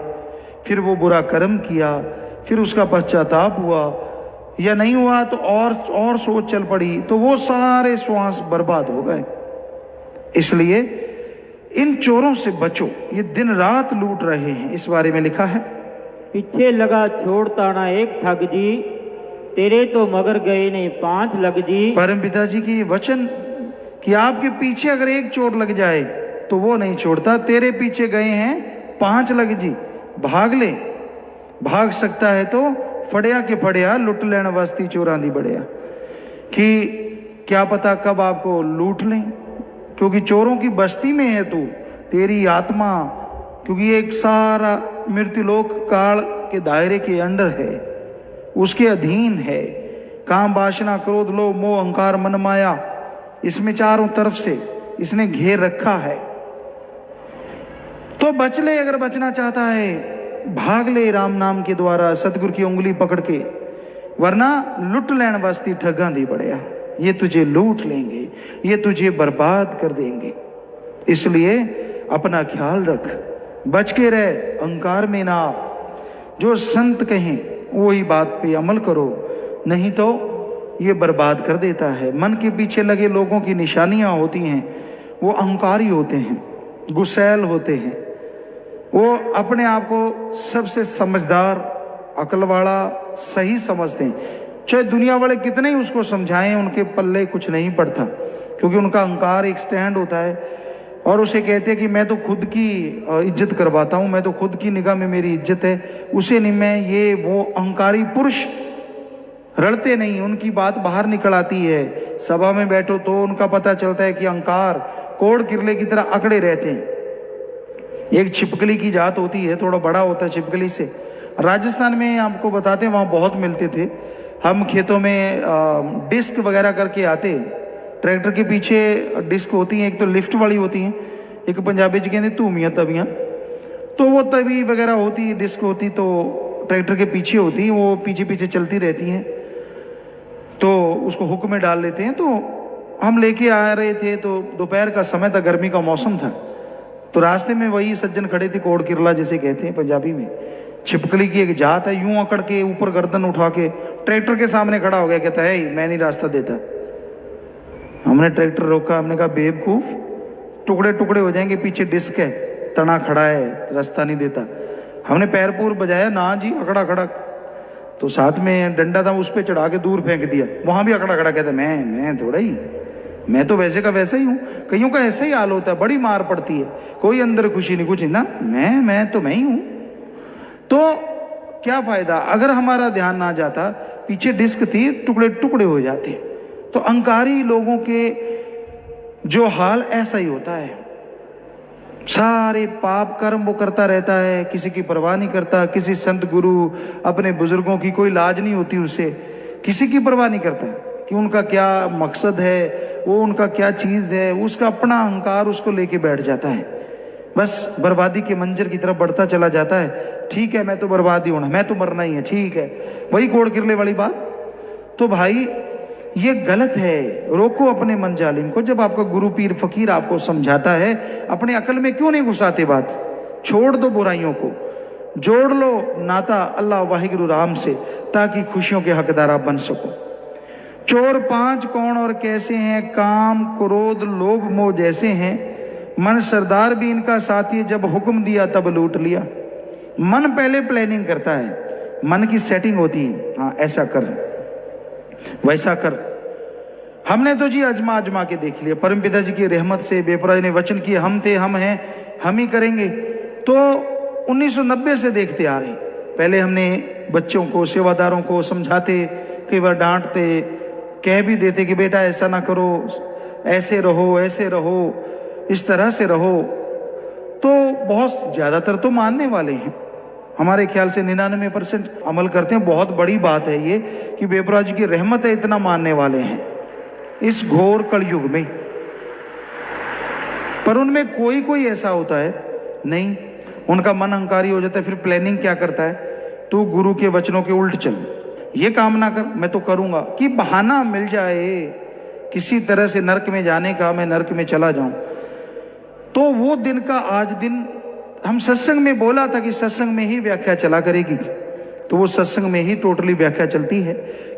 फिर वो बुरा कर्म किया, फिर उसका पश्चाताप हुआ, या नहीं हुआ तो और सोच चल पड़ी, तो वो सारे श्वास बर्बाद हो गए। इसलिए इन चोरों से बचो, ये दिन रात लूट रहे हैं। इस बारे में लिखा है, पीछे लगा छोड़ता ना एक ठग जी, तेरे तो मगर गए नहीं 5 लग जी। परम पिताजी की वचन कि आपके पीछे अगर एक चोर लग जाए तो वो नहीं छोड़ता, तेरे पीछे गए हैं 5 लग जी, भाग ले। भाग सकता है तो फड़िया के फड़िया, लुट लेना वस्ती चोरा दी बढ़िया, कि क्या पता कब आपको लूट लें, क्योंकि चोरों की बस्ती में है तू, तेरी आत्मा, क्योंकि एक सारा मृत्युलोक काल के दायरे के अंडर है, उसके अधीन है। काम, वासना, क्रोध, लोभ, मोह, अहंकार, मन, माया, इसमें चारों तरफ से इसने घेर रखा है। तो बच ले, अगर बचना चाहता है भाग ले राम नाम के द्वारा, सतगुरु की उंगली पकड़ के, वरना लुट लैन वास्ती ठगा दी बढ़िया, ये तुझे लूट लेंगे, ये तुझे बर्बाद कर देंगे। इसलिए अपना ख्याल रख, बच के रह, अहंकार में ना। जो संत कहें वही बात पे अमल करो, नहीं तो ये बर्बाद कर देता है। मन के पीछे लगे लोगों की निशानियां होती हैं, वो अहंकारी होते हैं, गुस्सैल होते हैं, वो अपने आप को सबसे समझदार, अकल वाला, सही समझते हैं। चाहे दुनिया वाले कितने ही उसको समझाएं, उनके पल्ले कुछ नहीं पड़ता, क्योंकि उनका अहंकार एक स्टैंड होता है और उसे कहते हैं कि मैं तो खुद की इज्जत करवाता हूं, मैं तो खुद की निगाह में मेरी इज्जत है, उसे नहीं मैं ये वो। अहंकारी पुरुष रड़ते नहीं, उनकी बात बाहर निकल आती है। सभा में बैठो तो उनका पता चलता है कि अहंकार कोड़ किरले की तरह अकड़े रहते हैं। एक छिपकली की जात होती है, थोड़ा बड़ा होता है छिपकली से। राजस्थान में आपको बताते हैं वहाँ बहुत मिलते थे। हम खेतों में डिस्क वगैरह करके आते, ट्रैक्टर के पीछे डिस्क होती हैं, एक तो लिफ्ट वाली होती हैं, एक पंजाबी जी कहते धूमियाँ तवियाँ, तो वो तवी वगैरह होती, डिस्क होती, तो ट्रैक्टर के पीछे होती, वो पीछे पीछे चलती रहती हैं, तो उसको हुक में डाल लेते हैं। तो हम लेके आ रहे थे, तो दोपहर का समय था, गर्मी का मौसम था, तो रास्ते में वही सज्जन खड़े थे, कोड़ किरला जिसे कहते हैं पंजाबी में। छिपकली की एक जात है, यूं अकड़ के ऊपर गर्दन उठा के ट्रैक्टर के सामने खड़ा हो गया, कहता है मैं नहीं रास्ता देता। हमने ट्रैक्टर रोका, हमने कहा बेवकूफ, टुकड़े टुकड़े हो जाएंगे, पीछे डिस्क है, तना खड़ा है, रास्ता नहीं देता। हमने पैर पूर बजाया, ना जी, अकड़ा खड़ा। तो साथ में डंडा था, उस पर चढ़ा के दूर फेंक दिया, वहां भी अकड़ा खड़ा। कहता मैं थोड़ा ही, मैं तो वैसे का वैसा ही हूँ। कईयों का ऐसा ही हाल होता है, बड़ी मार पड़ती है, कोई अंदर खुशी नहीं, कुछ नहीं ना, मैं ही हूँ। तो क्या फायदा, अगर हमारा ध्यान ना जाता, पीछे डिस्क थी, टुकड़े टुकड़े हो जाते। तो अहंकारी लोगों के जो हाल ऐसा ही होता है, सारे पाप कर्म वो करता रहता है, किसी की परवाह नहीं करता। किसी संत गुरु, अपने बुजुर्गों की कोई लाज नहीं होती उसे, किसी की परवाह नहीं करता कि उनका क्या मकसद है, वो उनका क्या चीज है, उसका अपना अहंकार उसको लेके बैठ जाता है, बस बर्बादी के मंजर की तरफ बढ़ता चला जाता है। ठीक है, मैं तो बर्बादी होना, मैं तो मरना ही है, ठीक है, वही कोड़ किरले वाली बात। तो भाई ये गलत है, रोको अपने मन जालिम को। जब आपका गुरु पीर फकीर आपको समझाता है, अपने अकल में क्यों नहीं घुसाते बात, छोड़ दो बुराइयों को, जोड़ लो नाता अल्लाह वाहिगुरु राम से, ताकि खुशियों के हकदार आप बन सको। चोर पांच कौन और कैसे हैं, काम क्रोध लोभ मोह जैसे हैं, मन सरदार भी इनका साथी, जब हुक्म दिया तब लूट लिया। मन पहले प्लानिंग करता है, मन की सेटिंग होती है, हाँ ऐसा कर वैसा कर। हमने तो जी अजमा के देख लिया, परमपिता जी की रहमत से बेपराह ने वचन किए, हम थे, हम हैं, हम ही करेंगे। तो 1990 से देखते आ रहे, पहले हमने बच्चों को, सेवादारों को समझाते, कई बार डांटते, कह भी देते कि बेटा ऐसा ना करो, ऐसे रहो, ऐसे रहो, इस तरह से रहो। तो बहुत ज्यादातर तो मानने वाले हैं, हमारे ख्याल से 99% अमल करते हैं। बहुत बड़ी बात है ये कि बेपराह जी की रहमत है, इतना मानने वाले हैं इस घोर कलयुग में। पर उनमें कोई कोई ऐसा होता है नहीं, उनका मन अहंकारी हो जाता है, फिर प्लानिंग क्या करता है, तू गुरु के वचनों के उल्ट चल, ये काम ना कर, मैं तो करूंगा, कि बहाना मिल जाए किसी तरह से नरक में जाने का, मैं नरक में चला जाऊं। तो वो दिन का आज दिन, हम सत्संग में बोला था कि सत्संग में ही व्याख्या चला करेगी, तो वो सत्संग में ही टोटली व्याख्या चलती है।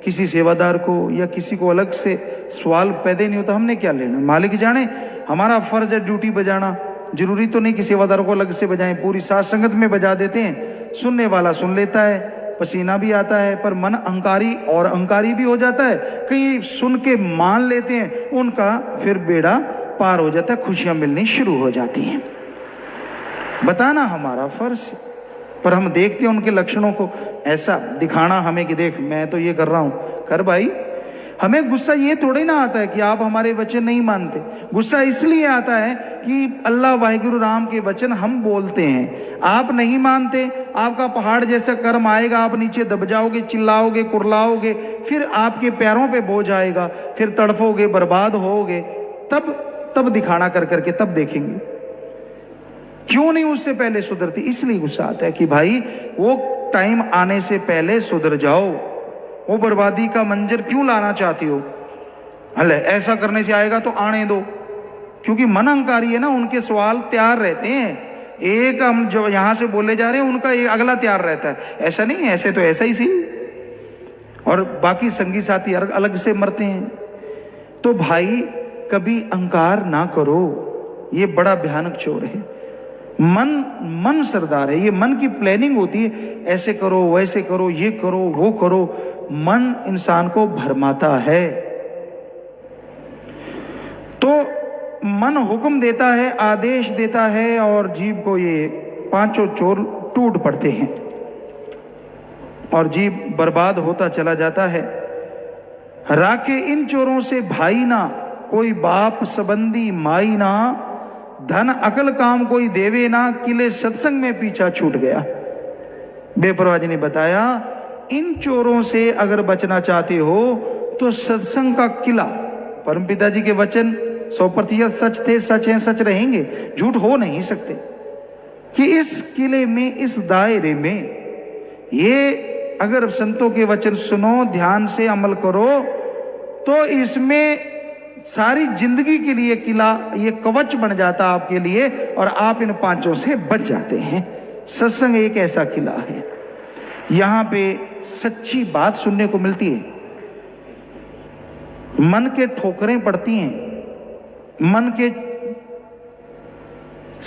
किसी सेवादार को या किसी को अलग से सवाल पैदा नहीं होता, हमने क्या लेना, मालिक जाने। हमारा फर्ज है ड्यूटी बजाना, जरूरी तो नहीं कि सेवादारों को अलग से बजाएं, पूरी साथ संगत में बजा देते हैं, सुनने वाला सुन लेता है, पसीना भी आता है, पर मन अहंकारी और अहंकारी भी हो जाता है। कहीं सुन के मान लेते हैं, उनका फिर बेड़ा पार हो जाता है, खुशियां मिलनी शुरू हो जाती हैं। बताना हमारा फर्ज, पर हम देखते हैं उनके लक्षणों को, ऐसा दिखाना हमें कि देख मैं तो ये कर रहा हूं, कर भाई, हमें गुस्सा ये थोड़ी ना आता है कि आप हमारे वचन नहीं मानते। गुस्सा इसलिए आता है कि अल्लाह वाहिगुरु राम के वचन हम बोलते हैं, आप नहीं मानते, आपका पहाड़ जैसा कर्म आएगा, आप नीचे दब जाओगे, चिल्लाओगे, कुर्लाओगे, फिर आपके पैरों पे बोझ आएगा, फिर तड़फोगे, बर्बाद होगे, तब दिखाना कर करके तब देखेंगे। क्यों नहीं उससे पहले सुधरती? इसलिए गुस्सा आता है कि भाई वो टाइम आने से पहले सुधर जाओ। वो बर्बादी का मंजर क्यों लाना चाहती हो? हले ऐसा करने से आएगा तो आने दो। क्योंकि मन अहंकारी है ना, उनके सवाल तैयार रहते हैं। एक हम जो यहां से बोले जा रहे हैं उनका एक अगला तैयार रहता है, ऐसा नहीं, ऐसे तो ऐसा ही सी, और बाकी संगी साथी अलग से मरते हैं। तो भाई कभी अहंकार ना करो, ये बड़ा भयानक चोर है। मन सरदार है, ये मन की प्लानिंग होती है, ऐसे करो, वैसे करो, ये करो, वो करो। मन इंसान को भरमाता है। तो मन हुक्म देता है, आदेश देता है, और जीव को ये पांचों चोर टूट पड़ते हैं और जीव बर्बाद होता चला जाता है। राखे इन चोरों से भाई ना, कोई बाप संबंधी माई ना, धन अकल काम कोई देवे ना, किले सत्संग में पीछा छूट गया। बेपरवाह जी ने बताया, इन चोरों से अगर बचना चाहते हो तो सत्संग का किला, परमपिता जी के वचन 100% सच थे, सच हैं, सच रहेंगे, झूठ हो नहीं सकते, कि इस किले में, इस दायरे में, ये अगर संतों के वचन सुनो, ध्यान से अमल करो, तो इसमें सारी जिंदगी के लिए किला, ये कवच बन जाता आपके लिए, और आप इन पांचों से बच जाते हैं। सत्संग एक ऐसा किला है, यहां पे सच्ची बात सुनने को मिलती है। मन के ठोकरें पड़ती हैं, मन के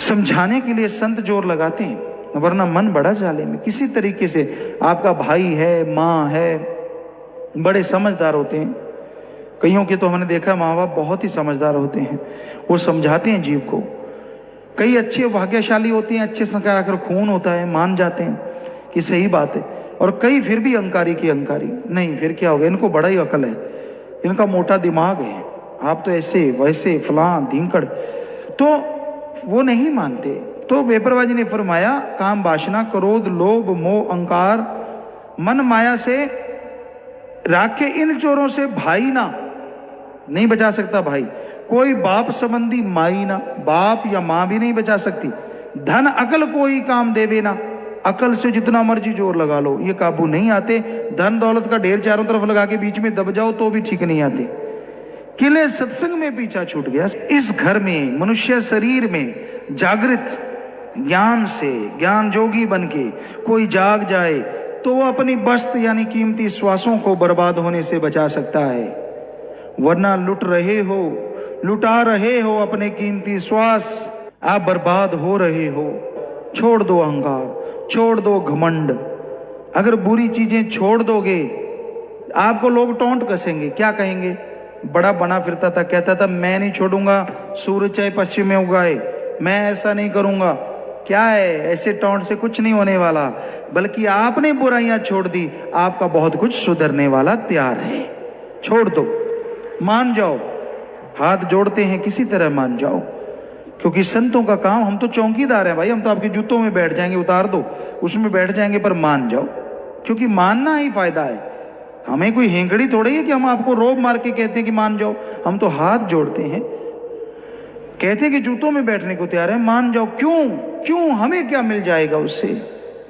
समझाने के लिए संत जोर लगाते हैं, वरना मन बड़ा जाले में। किसी तरीके से आपका भाई है, माँ है, बड़े समझदार होते हैं। कईयों के तो हमने देखा माँ बाप बहुत ही समझदार होते हैं, वो समझाते हैं जीव को। कई अच्छे भाग्यशाली होते हैं, अच्छे संस्कार आकर खून होता है, मान जाते हैं कि सही बात है, और कई फिर भी अहंकारी की अहंकारी, नहीं फिर क्या हो गया, इनको बड़ा ही अकल है, इनका मोटा दिमाग है, आप तो ऐसे वैसे फलां ढींकड़, तो वो नहीं मानते। तो बेपरवाह जी ने फरमाया, काम वासना क्रोध लोभ मोह अहंकार मन माया से राखे इन चोरों से भाई ना, नहीं बचा सकता भाई। कोई बाप संबंधी माई ना, बाप या मां भी नहीं बचा सकती। धन अकल कोई काम देवे ना, अकल से जितना मर्जी जोर लगा लो ये काबू नहीं आते। धन दौलत का ढेर चारों तरफ लगा के बीच में दब जाओ तो भी ठीक नहीं आते। किले सत्संग में पीछा छूट गया। इस घर में मनुष्य शरीर में जागृत ज्ञान से, ज्ञान जोगी बनके कोई जाग जाए तो वो अपनी बस्त यानी कीमती श्वासों को बर्बाद होने से बचा सकता है, वरना लुट रहे हो, लुटा रहे हो अपने कीमती श्वास, आप बर्बाद हो रहे हो। छोड़ दो अहंकार, छोड़ दो घमंड। अगर बुरी चीजें छोड़ दोगे, आपको लोग टोंट कसेंगे, क्या कहेंगे? बड़ा बना फिरता था, कहता था मैं नहीं छोड़ूंगा सूरज चाहे पश्चिम में उगाए, मैं ऐसा नहीं करूंगा। क्या है, ऐसे टोंट से कुछ नहीं होने वाला, बल्कि आपने बुराइयां छोड़ दी, आपका बहुत कुछ सुधरने वाला तैयार है। छोड़ दो, मान जाओ, हाथ जोड़ते हैं किसी तरह मान जाओ, क्योंकि संतों का काम, हम तो चौकीदार हैं भाई, हम तो आपके जूतों में बैठ जाएंगे, उतार दो उसमें बैठ जाएंगे, पर मान जाओ, क्योंकि मानना ही फायदा है। हमें कोई हेंगड़ी थोड़ी है कि हम आपको रोब मार के कहते हैं कि मान जाओ, हम तो हाथ जोड़ते हैं, कहते हैं कि जूतों में बैठने को तैयार है, मान जाओ। क्यों क्यों, हमें क्या मिल जाएगा उससे?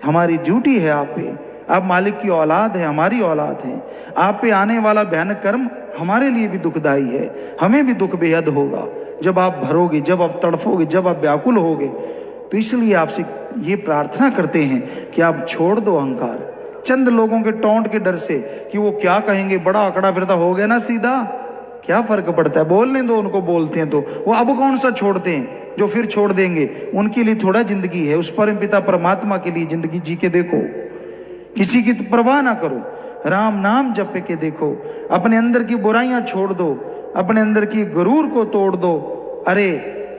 हमारी ड्यूटी है आप पे, आप मालिक की औलाद है, हमारी औलाद है, आप पे आने वाला भयानक कर्म हमारे लिए भी दुखदाई है, हमें भी दुख बेहद होगा जब आप भरोगे, जब आप तड़फोगे, जब आप व्याकुल होगे। तो इसलिए आपसे ये प्रार्थना करते हैं कि आप छोड़ दो अहंकार। चंद लोगों के टोंट के डर से कि वो क्या कहेंगे, बड़ा अकड़ा फिरता हो गया ना सीधा, क्या फर्क पड़ता है, बोलने दो उनको, बोलते हैं तो वो अब कौन सा छोड़ते हैं जो फिर छोड़ देंगे। उनके लिए थोड़ा जिंदगी है, उस परम पिता परमात्मा के लिए जिंदगी जी के देखो, किसी की परवाह ना करो, राम नाम जप के देखो, अपने अंदर की बुराइयां छोड़ दो, अपने अंदर की गुरूर को तोड़ दो। अरे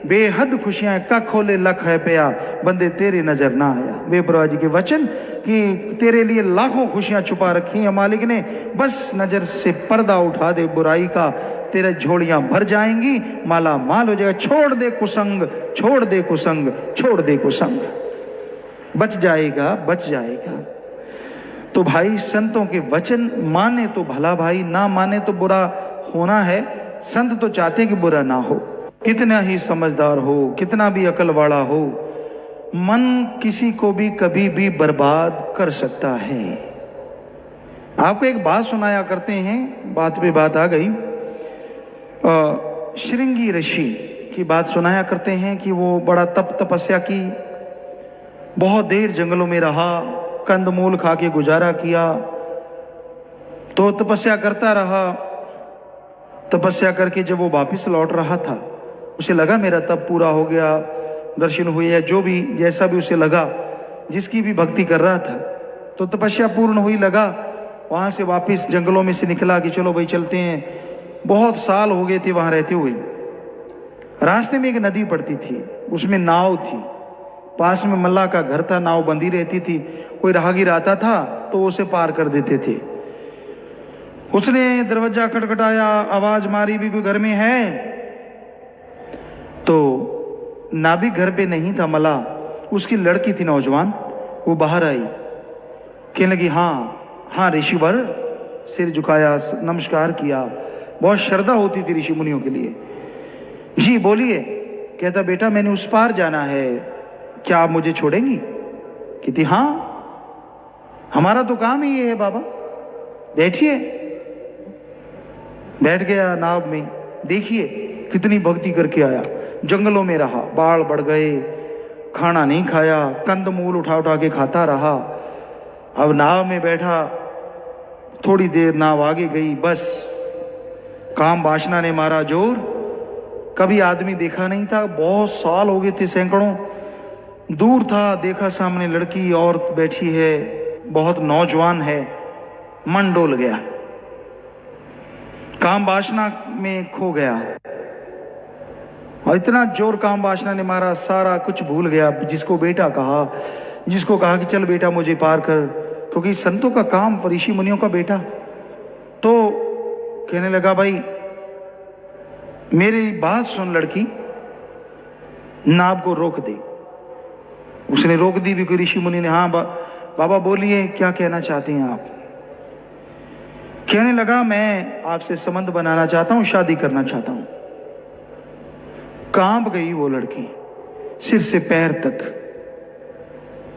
बेहद खुशियां का खोले लख है पया, बंदे तेरे नजर ना आया। बेपरवाह जी के वचन कि तेरे लिए लाखों खुशियां छुपा रखी हैं मालिक ने, बस नजर से पर्दा उठा दे बुराई का, तेरे झोलियां भर जाएंगी, माला माल हो जाएगा। छोड़ दे कुसंग, छोड़ दे कुसंग, छोड़ दे कुसंग, बच जाएगा, बच जाएगा। तो भाई संतों के वचन माने तो भला भाई, ना माने तो बुरा होना है। संत तो चाहते हैं कि बुरा ना हो, कितना ही समझदार हो, कितना भी अकल वाला हो, मन किसी को भी कभी भी बर्बाद कर सकता है। आपको एक बात सुनाया करते हैं, बात पे बात आ गई। श्रृंगी ऋषि की बात सुनाया करते हैं कि वो बड़ा तपस्या की, बहुत देर जंगलों में रहा, कंदमूल खा के गुजारा किया, तो तपस्या करता रहा। तपस्या करके जब वो वापस लौट रहा था, उसे लगा मेरा तप पूरा हो गया, दर्शन हुए, या जो भी जैसा भी उसे लगा, जिसकी भी भक्ति कर रहा था, तो तपस्या पूर्ण हुई, लगा वहां से वापस जंगलों में से निकला कि चलो भाई चलते हैं। बहुत साल हो गए थे वहां रहते हुए। रास्ते में एक नदी पड़ती थी, उसमें नाव थी, पास में मल्लाह का घर था, नाव बंधी रहती थी, कोई राहगीर आता था तो उसे पार कर देते थे। उसने दरवाजा खटखटाया, आवाज मारी भी कोई घर में है, तो नाबिक घर पे नहीं था मल्लाह, उसकी लड़की थी नौजवान, वो बाहर आई, कहने लगी हाँ हाँ ऋषिवर, सिर झुकाया, नमस्कार किया, बहुत श्रद्धा होती थी ऋषि मुनियों के लिए। जी बोलिए। कहता बेटा मैंने उस पार जाना है, क्या आप मुझे छोड़ेंगी? कहती हाँ, हमारा तो काम ही ये है बाबा, बैठिए। बैठ गया नाव में, देखिए कितनी भक्ति करके आया, जंगलों में रहा, बाढ़ बढ़ गए, खाना नहीं खाया, कंदमूल उठा उठा के खाता रहा। अब नाव में बैठा, थोड़ी देर नाव आगे गई, बस काम वासना ने मारा जोर। कभी आदमी देखा नहीं था, बहुत साल हो गए थे, सैकड़ों, दूर था, देखा सामने लड़की औरत बैठी है, बहुत नौजवान है, मन डोल गया, काम वासना में खो गया, और इतना जोर काम वासना ने मारा, सारा कुछ भूल गया। जिसको बेटा कहा, जिसको कहा कि चल बेटा मुझे पार कर, क्योंकि संतों का काम, ऋषि मुनियों का बेटा, तो कहने लगा भाई मेरी बात सुन लड़की, नाव को रोक दे। उसने रोक दी भी, कोई ऋषि मुनि ने हाँ बाबा बोलिए क्या कहना चाहते हैं आप? कहने लगा मैं आपसे संबंध बनाना चाहता हूं, शादी करना चाहता हूं। कांप गई वो लड़की सिर से पैर तक,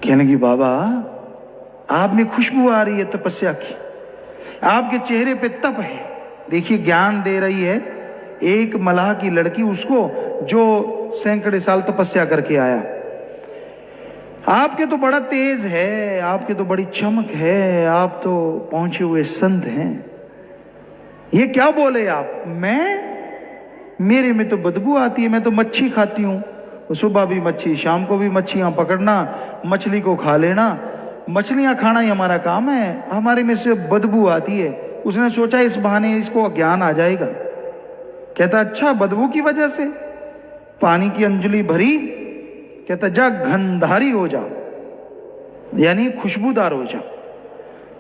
कहने लगी बाबा आप में खुशबू आ रही है तपस्या की, आपके चेहरे पे तप है। देखिए ज्ञान दे रही है एक मलाह की लड़की उसको, जो सैकड़े साल तपस्या करके आया। आपके तो बड़ा तेज है, आपके तो बड़ी चमक है, आप तो पहुंचे हुए संत हैं, ये क्या बोले आप? मेरे में तो बदबू आती है, मैं तो मच्छी खाती हूं, सुबह भी मच्छी, शाम को भी मच्छियां पकड़ना, मछली को खा लेना, मछलियां खाना ही हमारा काम है, हमारे में से बदबू आती है। उसने सोचा इस बहाने इसको ज्ञान आ जाएगा। कहता अच्छा बदबू की वजह से? पानी की अंजलि भरी, कहता जा गंधारी हो जा, यानी खुशबूदार हो जा।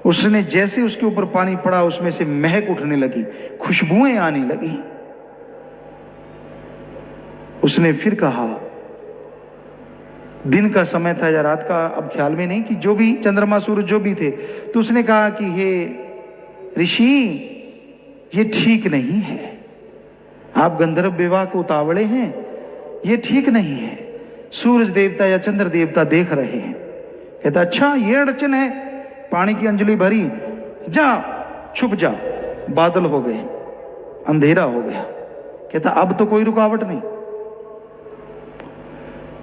उसने जैसे उसके ऊपर पानी पड़ा, उसमें से महक उठने लगी, खुशबुएं आने लगी। उसने फिर कहा, दिन का समय था या रात का अब ख्याल में नहीं, कि जो भी चंद्रमा सूरज जो भी थे, तो उसने कहा कि हे ऋषि ये ठीक नहीं है, आप गंधर्व विवाह को उतावले हैं, ये ठीक नहीं है, सूरज देवता या चंद्र देवता देख रहे हैं। कहता अच्छा ये अड़चन है? पानी की अंजलि भरी, जा छुप जा, बादल हो गए, अंधेरा हो गया। कहता अब तो कोई रुकावट नहीं।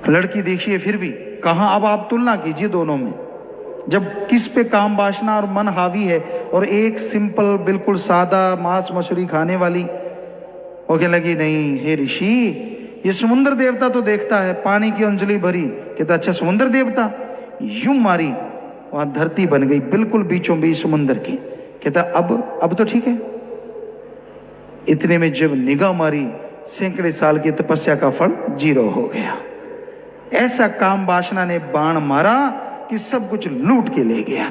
लड़की देखिए फिर भी कहां, अब आप तुलना कीजिए दोनों में, जब किस पे काम वासना और मन हावी है, और एक सिंपल बिल्कुल सादा मांस मछली खाने वाली। वो कहने लगी नहीं हे ऋषि, ये समुद्र देवता तो देखता है, पानी की अंजलि भरी। कहता अच्छा समुद्र देवता? यूं मारी, वहां धरती बन गई बिल्कुल बीचों बीच समुद्र की। कहता अब तो ठीक है। इतने में जब निगाह मारी, सैकड़े साल की तपस्या का फल 0 हो गया। ऐसा काम वासना ने बाण मारा, कि सब कुछ लूट के ले गया।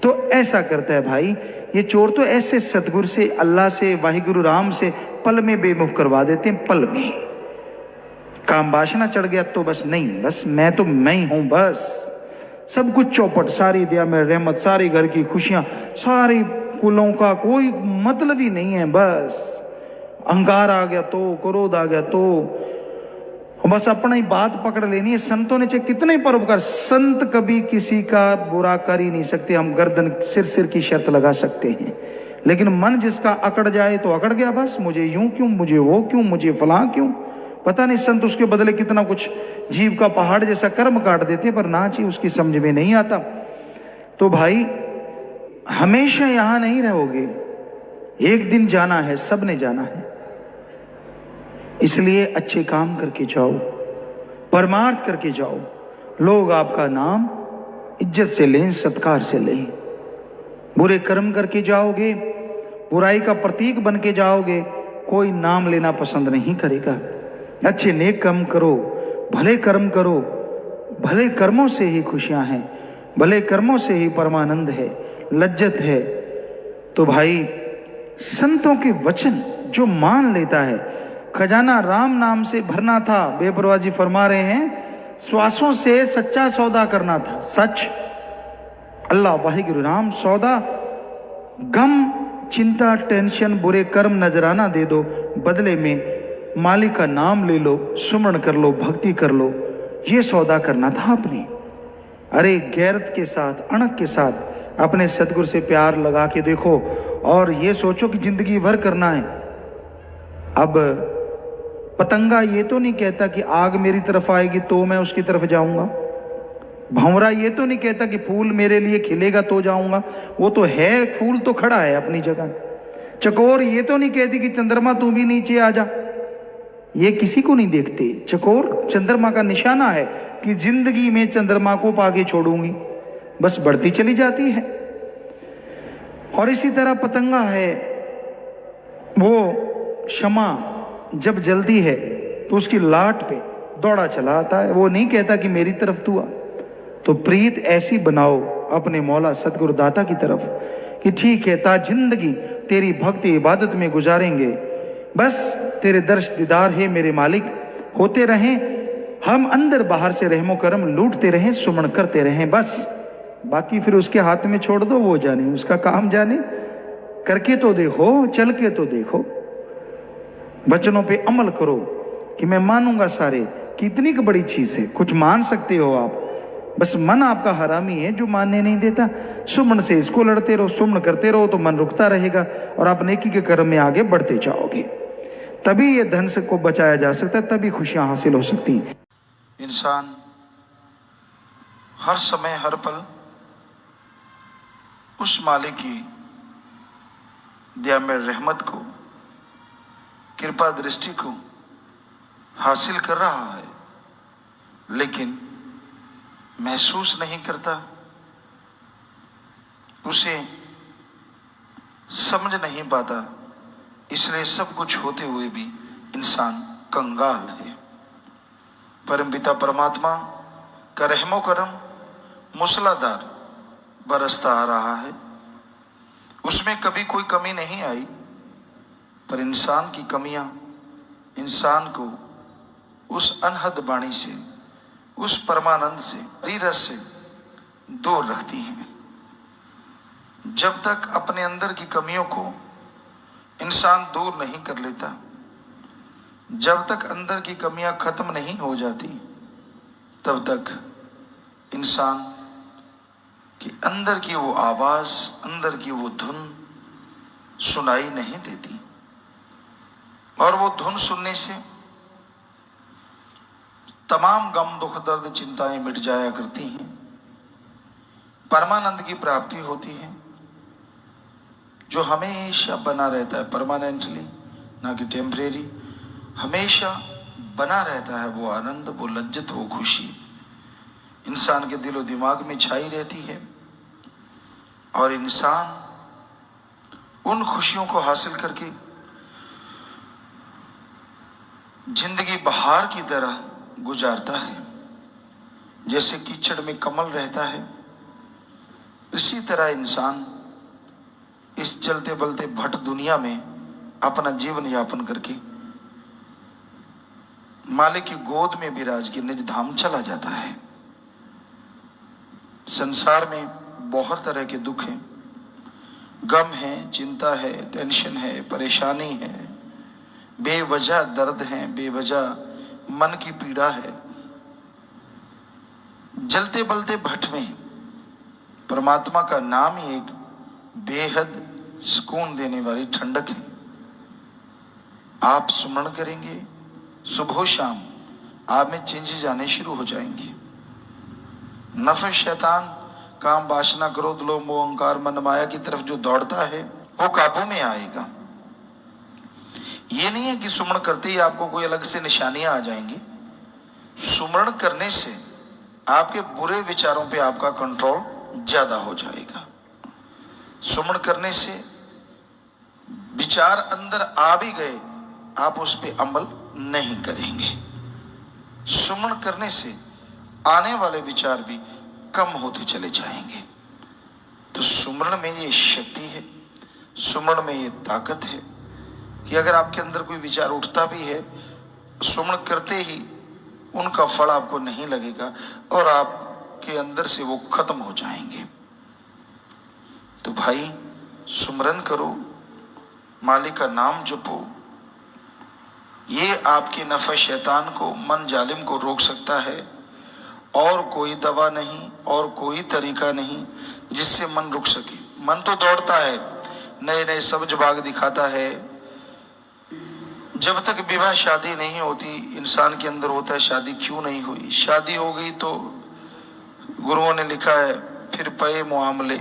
तो ऐसा करता है भाई, ये चोर तो ऐसे सतगुरु से, अल्लाह से, वाहिगुरु राम से पल में बेमुख करवा देते हैं, पल में। काम वासना चढ़ गया तो बस नहीं, बस मैं तो मैं ही हूं, बस सब कुछ चौपट, सारी दिया में रहमत, सारी घर की खुशियां, सारी कुलों का कोई मतलब ही नहीं है। बस अहंकार आ गया तो, क्रोध आ गया तो, बस अपना ही बात पकड़ लेनी है। संतों ने चाहे कितने परोपकार, संत कभी किसी का बुरा कर ही नहीं सकते। हम गर्दन सिर की शर्त लगा सकते हैं, लेकिन मन जिसका अकड़ जाए तो अकड़ गया, बस मुझे यूं क्यों, मुझे वो क्यों, मुझे फलां क्यों। पता नहीं संत उसके बदले कितना कुछ जीव का पहाड़ जैसा कर्म काट देते, पर ना चाहिए उसकी समझ में नहीं आता। तो भाई हमेशा यहां नहीं रहोगे, एक दिन जाना है, सबने जाना है। इसलिए अच्छे काम करके जाओ, परमार्थ करके जाओ, लोग आपका नाम इज्जत से लें, सत्कार से लें। बुरे कर्म करके जाओगे, बुराई का प्रतीक बन के जाओगे, कोई नाम लेना पसंद नहीं करेगा। अच्छे नेक कर्म करो, भले कर्म करो, भले कर्मों से ही खुशियां हैं, भले कर्मों से ही परमानंद है, लज्जत है। तो भाई संतों के वचन जो मान लेता है, खजाना राम नाम से भरना था, बेपरवाह जी फरमा रहे हैं, श्वासों से सच्चा सौदा करना था, सच अल्लाह वाहिगुरु राम सौदा। गम, चिंता, टेंशन, बुरे कर्म नजराना दे दो, बदले में मालिक का नाम ले लो, सुमरण कर लो, भक्ति कर लो, ये सौदा करना था आपने। अरे गैरत के साथ, अणक के साथ अपने सतगुरु से प्यार लगा के देखो, और ये सोचो कि जिंदगी भर करना है। अब पतंगा ये तो नहीं कहता कि आग मेरी तरफ आएगी तो मैं उसकी तरफ जाऊंगा, भंवरा ये तो नहीं कहता कि फूल मेरे लिए खिलेगा तो जाऊंगा, वो तो है, फूल तो खड़ा है अपनी जगह। चकोर ये तो नहीं कहती कि चंद्रमा तू भी नीचे आ जा, ये किसी को नहीं देखते। चकोर चंद्रमा का निशाना है कि जिंदगी में चंद्रमा को पाके छोड़ूंगी, बस बढ़ती चली जाती है। और इसी तरह पतंगा है, वो क्षमा जब जलती है तो उसकी लाट पे दौड़ा चला आता है, वो नहीं कहता कि मेरी तरफ तू आ। तो प्रीत ऐसी बनाओ अपने मौला सतगुरु दाता की तरफ कि ठीक है, ता जिंदगी तेरी भक्ति इबादत में गुजारेंगे, बस तेरे दर्श दीदार है मेरे मालिक होते रहें, हम अंदर बाहर से रहमो करम लूटते रहें, सुमन करते रहें, बस बाकी फिर उसके हाथ में छोड़ दो, वो जाने, उसका काम जाने। करके तो देखो, चल के तो देखो, वचनों पे अमल करो कि मैं मानूंगा सारे, कितनी की बड़ी चीज है, कुछ मान सकते हो आप, बस मन आपका हरामी है जो मानने नहीं देता। सुमन से इसको लड़ते रहो, सुमन करते रहो तो मन रुकता रहेगा और आप नेकी के कर्म में आगे बढ़ते जाओगे। तभी ये धन से को बचाया जा सकता है, तभी खुशियां हासिल हो सकती हैं। इंसान हर समय हर पल उस मालिक की दया में रहमत को, कृपा दृष्टि को हासिल कर रहा है, लेकिन महसूस नहीं करता, उसे समझ नहीं पाता। इसलिए सब कुछ होते हुए भी इंसान कंगाल है। परमपिता परमात्मा का रहमो करम मूसलाधार बरसता आ रहा है, उसमें कभी कोई कमी नहीं आई, पर इंसान की कमियां इंसान को उस अनहद वाणी से, उस परमानंद से, रस से दूर रखती हैं। जब तक अपने अंदर की कमियों को इंसान दूर नहीं कर लेता, जब तक अंदर की कमियां खत्म नहीं हो जाती, तब तक इंसान की अंदर की वो आवाज, अंदर की वो धुन सुनाई नहीं देती। और वो धुन सुनने से तमाम गम, दुख, दर्द, चिंताएं मिट जाया करती हैं, परमानंद की प्राप्ति होती है, जो हमेशा बना रहता है, परमानेंटली, ना कि टेम्परेरी, हमेशा बना रहता है। वो आनंद, वो लज्जत, वो खुशी इंसान के दिलो दिमाग में छाई रहती है, और इंसान उन खुशियों को हासिल करके जिंदगी बहार की तरह गुजारता है। जैसे कीचड़ में कमल रहता है, इसी तरह इंसान इस चलते बलते भट दुनिया में अपना जीवन यापन करके मालिक की गोद में विराज के निज धाम चला जाता है। संसार में बहुत तरह के दुख हैं, गम है, चिंता है, टेंशन है, परेशानी है, बेवजह दर्द है, बेवजह मन की पीड़ा है। जलते बलते भट में परमात्मा का नाम ही एक बेहद सुकून देने वाली ठंडक है। आप सुमरण करेंगे, सुबह शाम आप में चेंजेस आने शुरू हो जाएंगे। नफ़ शैतान काम वासना क्रोध लोभ मोह अहंकार मन माया की तरफ जो दौड़ता है वो काबू में आएगा। ये नहीं है कि सुमरण करते ही आपको कोई अलग से निशानियां आ जाएंगी। सुमरण करने से आपके बुरे विचारों पे आपका कंट्रोल ज्यादा हो जाएगा। सुमरण करने से विचार अंदर आ भी गए, आप उस पे अमल नहीं करेंगे। सुमरण करने से आने वाले विचार भी कम होते चले जाएंगे। तो सुमरण में ये शक्ति है, सुमरण में ये ताकत है कि अगर आपके अंदर कोई विचार उठता भी है, सुमरण करते ही उनका फल आपको नहीं लगेगा और आपके अंदर से वो खत्म हो जाएंगे। तो भाई सुमरन करो, मालिक का नाम जपो। ये आपके नफ़े शैतान को, मन जालिम को रोक सकता है। और कोई दवा नहीं और कोई तरीका नहीं जिससे मन रुक सके। मन तो दौड़ता है, नए नए सब्ज बाग दिखाता है। जब तक विवाह शादी नहीं होती, इंसान के अंदर होता है शादी क्यों नहीं हुई। शादी हो गई तो गुरुओं ने लिखा है फिर पे मुआमले,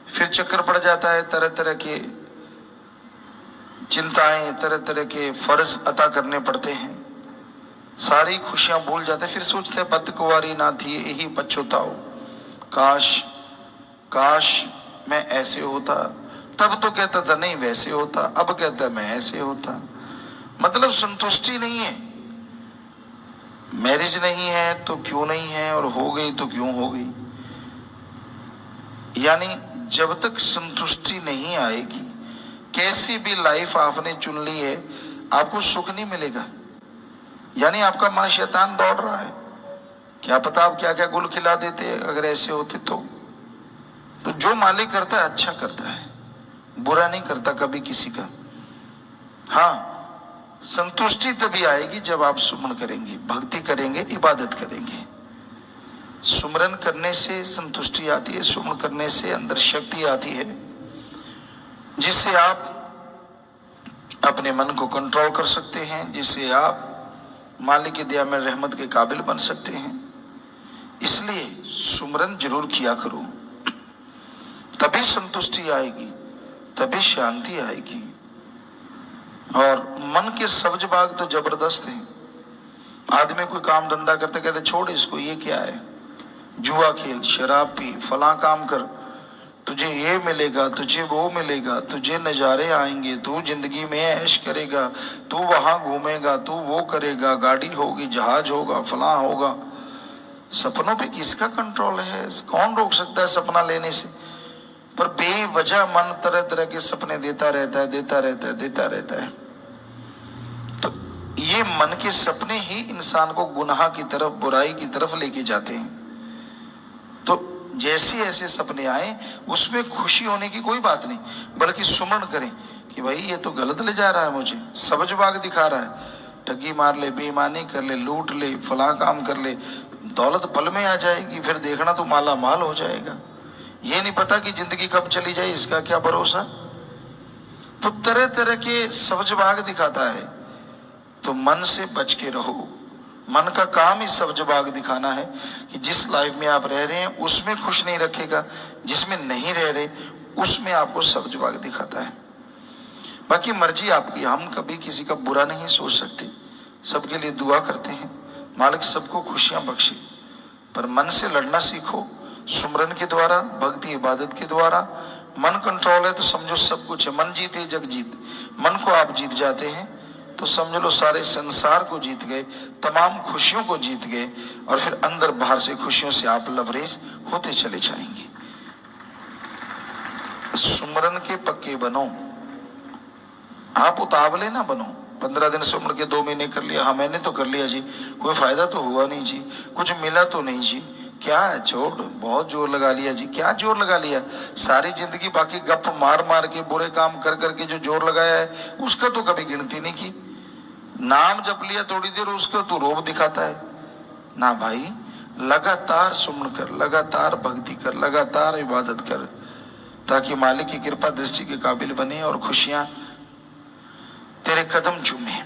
फिर चक्कर पड़ जाता है, तरह तरह के चिंताएं, तरह तरह के फर्ज अता करने पड़ते हैं। सारी खुशियां भूल जाते, फिर सोचते हैं बदकुंवारी ना थी यही पछताओ, काश काश मैं ऐसे होता। तब तो कहता था नहीं वैसे होता, अब कहता मैं ऐसे होता। मतलब संतुष्टि नहीं है। मैरिज नहीं है तो क्यों नहीं है, और हो गई तो क्यों हो गई। यानी जब तक संतुष्टि नहीं आएगी, कैसी भी लाइफ आपने चुन ली है, आपको सुख नहीं मिलेगा। यानी आपका मन शैतान दौड़ रहा है। क्या पता आप क्या क्या गुल खिला देते अगर ऐसे होते तो जो मालिक करता है अच्छा करता है, बुरा नहीं करता कभी किसी का। हाँ, संतुष्टि तभी आएगी जब आप सुमरण करेंगे, भक्ति करेंगे, इबादत करेंगे। सुमरन करने से संतुष्टि आती है, सुमरण करने से अंदर शक्ति आती है, जिससे आप अपने मन को कंट्रोल कर सकते हैं, जिससे आप मालिक की दया में रहमत के काबिल बन सकते हैं। इसलिए सुमरन जरूर किया करो, तभी संतुष्टि आएगी, तभी शांति आएगी। और मन के सब्ज बाग तो जबरदस्त हैं। आदमी कोई काम धंधा करते कहते छोड़ इसको, ये क्या है, जुआ खेल, शराब पी, फला काम कर, तुझे ये मिलेगा, तुझे वो मिलेगा, तुझे नज़ारे आएंगे, तू जिंदगी में ऐश करेगा, तू वहां घूमेगा, तू वो करेगा, गाड़ी होगी, जहाज होगा, फला होगा। सपनों पे किसका कंट्रोल है? कौन रोक सकता है सपना लेने से? पर बेवजह मन तरह तरह के सपने देता रहता है, देता रहता है, देता रहता है। तो ये मन के सपने ही इंसान को गुनाह की तरफ, बुराई की तरफ लेके जाते हैं। तो जैसे ऐसे सपने आए उसमें खुशी होने की कोई बात नहीं, बल्कि सुमरण करें कि भाई ये तो गलत ले जा रहा है, मुझे सब्ज बाग दिखा रहा है, ठगी मार ले, बेईमानी कर ले, लूट ले, फला काम कर ले, दौलत पल में आ जाएगी, फिर देखना तो माला माल हो जाएगा। ये नहीं पता कि जिंदगी कब चली जाए, इसका क्या भरोसा। तो तरह तरह के सब्ज बाग दिखाता है। तो मन से बच के रहो। मन का काम ही सब्ज बाग दिखाना है कि जिस लाइफ में आप रह रहे हैं उसमें खुश नहीं रखेगा, जिसमें नहीं रह रहे उसमें आपको सब्ज बाग दिखाता है। बाकी मर्जी आपकी, हम कभी किसी का बुरा नहीं सोच सकते, सबके लिए दुआ करते हैं मालिक सबको खुशियां बख्शे। पर मन से लड़ना सीखो, सुमरन के द्वारा, भक्ति इबादत के द्वारा। मन कंट्रोल है तो समझो सब कुछ है। मन जीते जग जीत। मन को आप जीत जाते हैं तो समझ लो सारे संसार को जीत गए, तमाम खुशियों को जीत गए, और फिर अंदर बाहर से खुशियों से आप लबरेज होते चले जाएंगे। सुमरन के पक्के बनो, आप उतावले ना बनो। 15 दिन सुमर के 2 महीने कर लिया, हाँ मैंने तो कर लिया जी, कोई फायदा तो हुआ नहीं जी, कुछ मिला तो नहीं जी, क्या है छोड़, बहुत जोर लगा लिया जी। क्या जोर लगा लिया? सारी जिंदगी बाकी गप मार मार के, बुरे काम कर करके जो जोर लगाया है उसका तो कभी गिनती नहीं की। नाम जप लिया थोड़ी देर, उसका तो रोब दिखाता है ना भाई। लगातार सुमन कर, लगातार भक्ति कर, लगातार इबादत कर, ताकि मालिक की कृपा दृष्टि के काबिल बने और खुशियां तेरे कदम चूमे।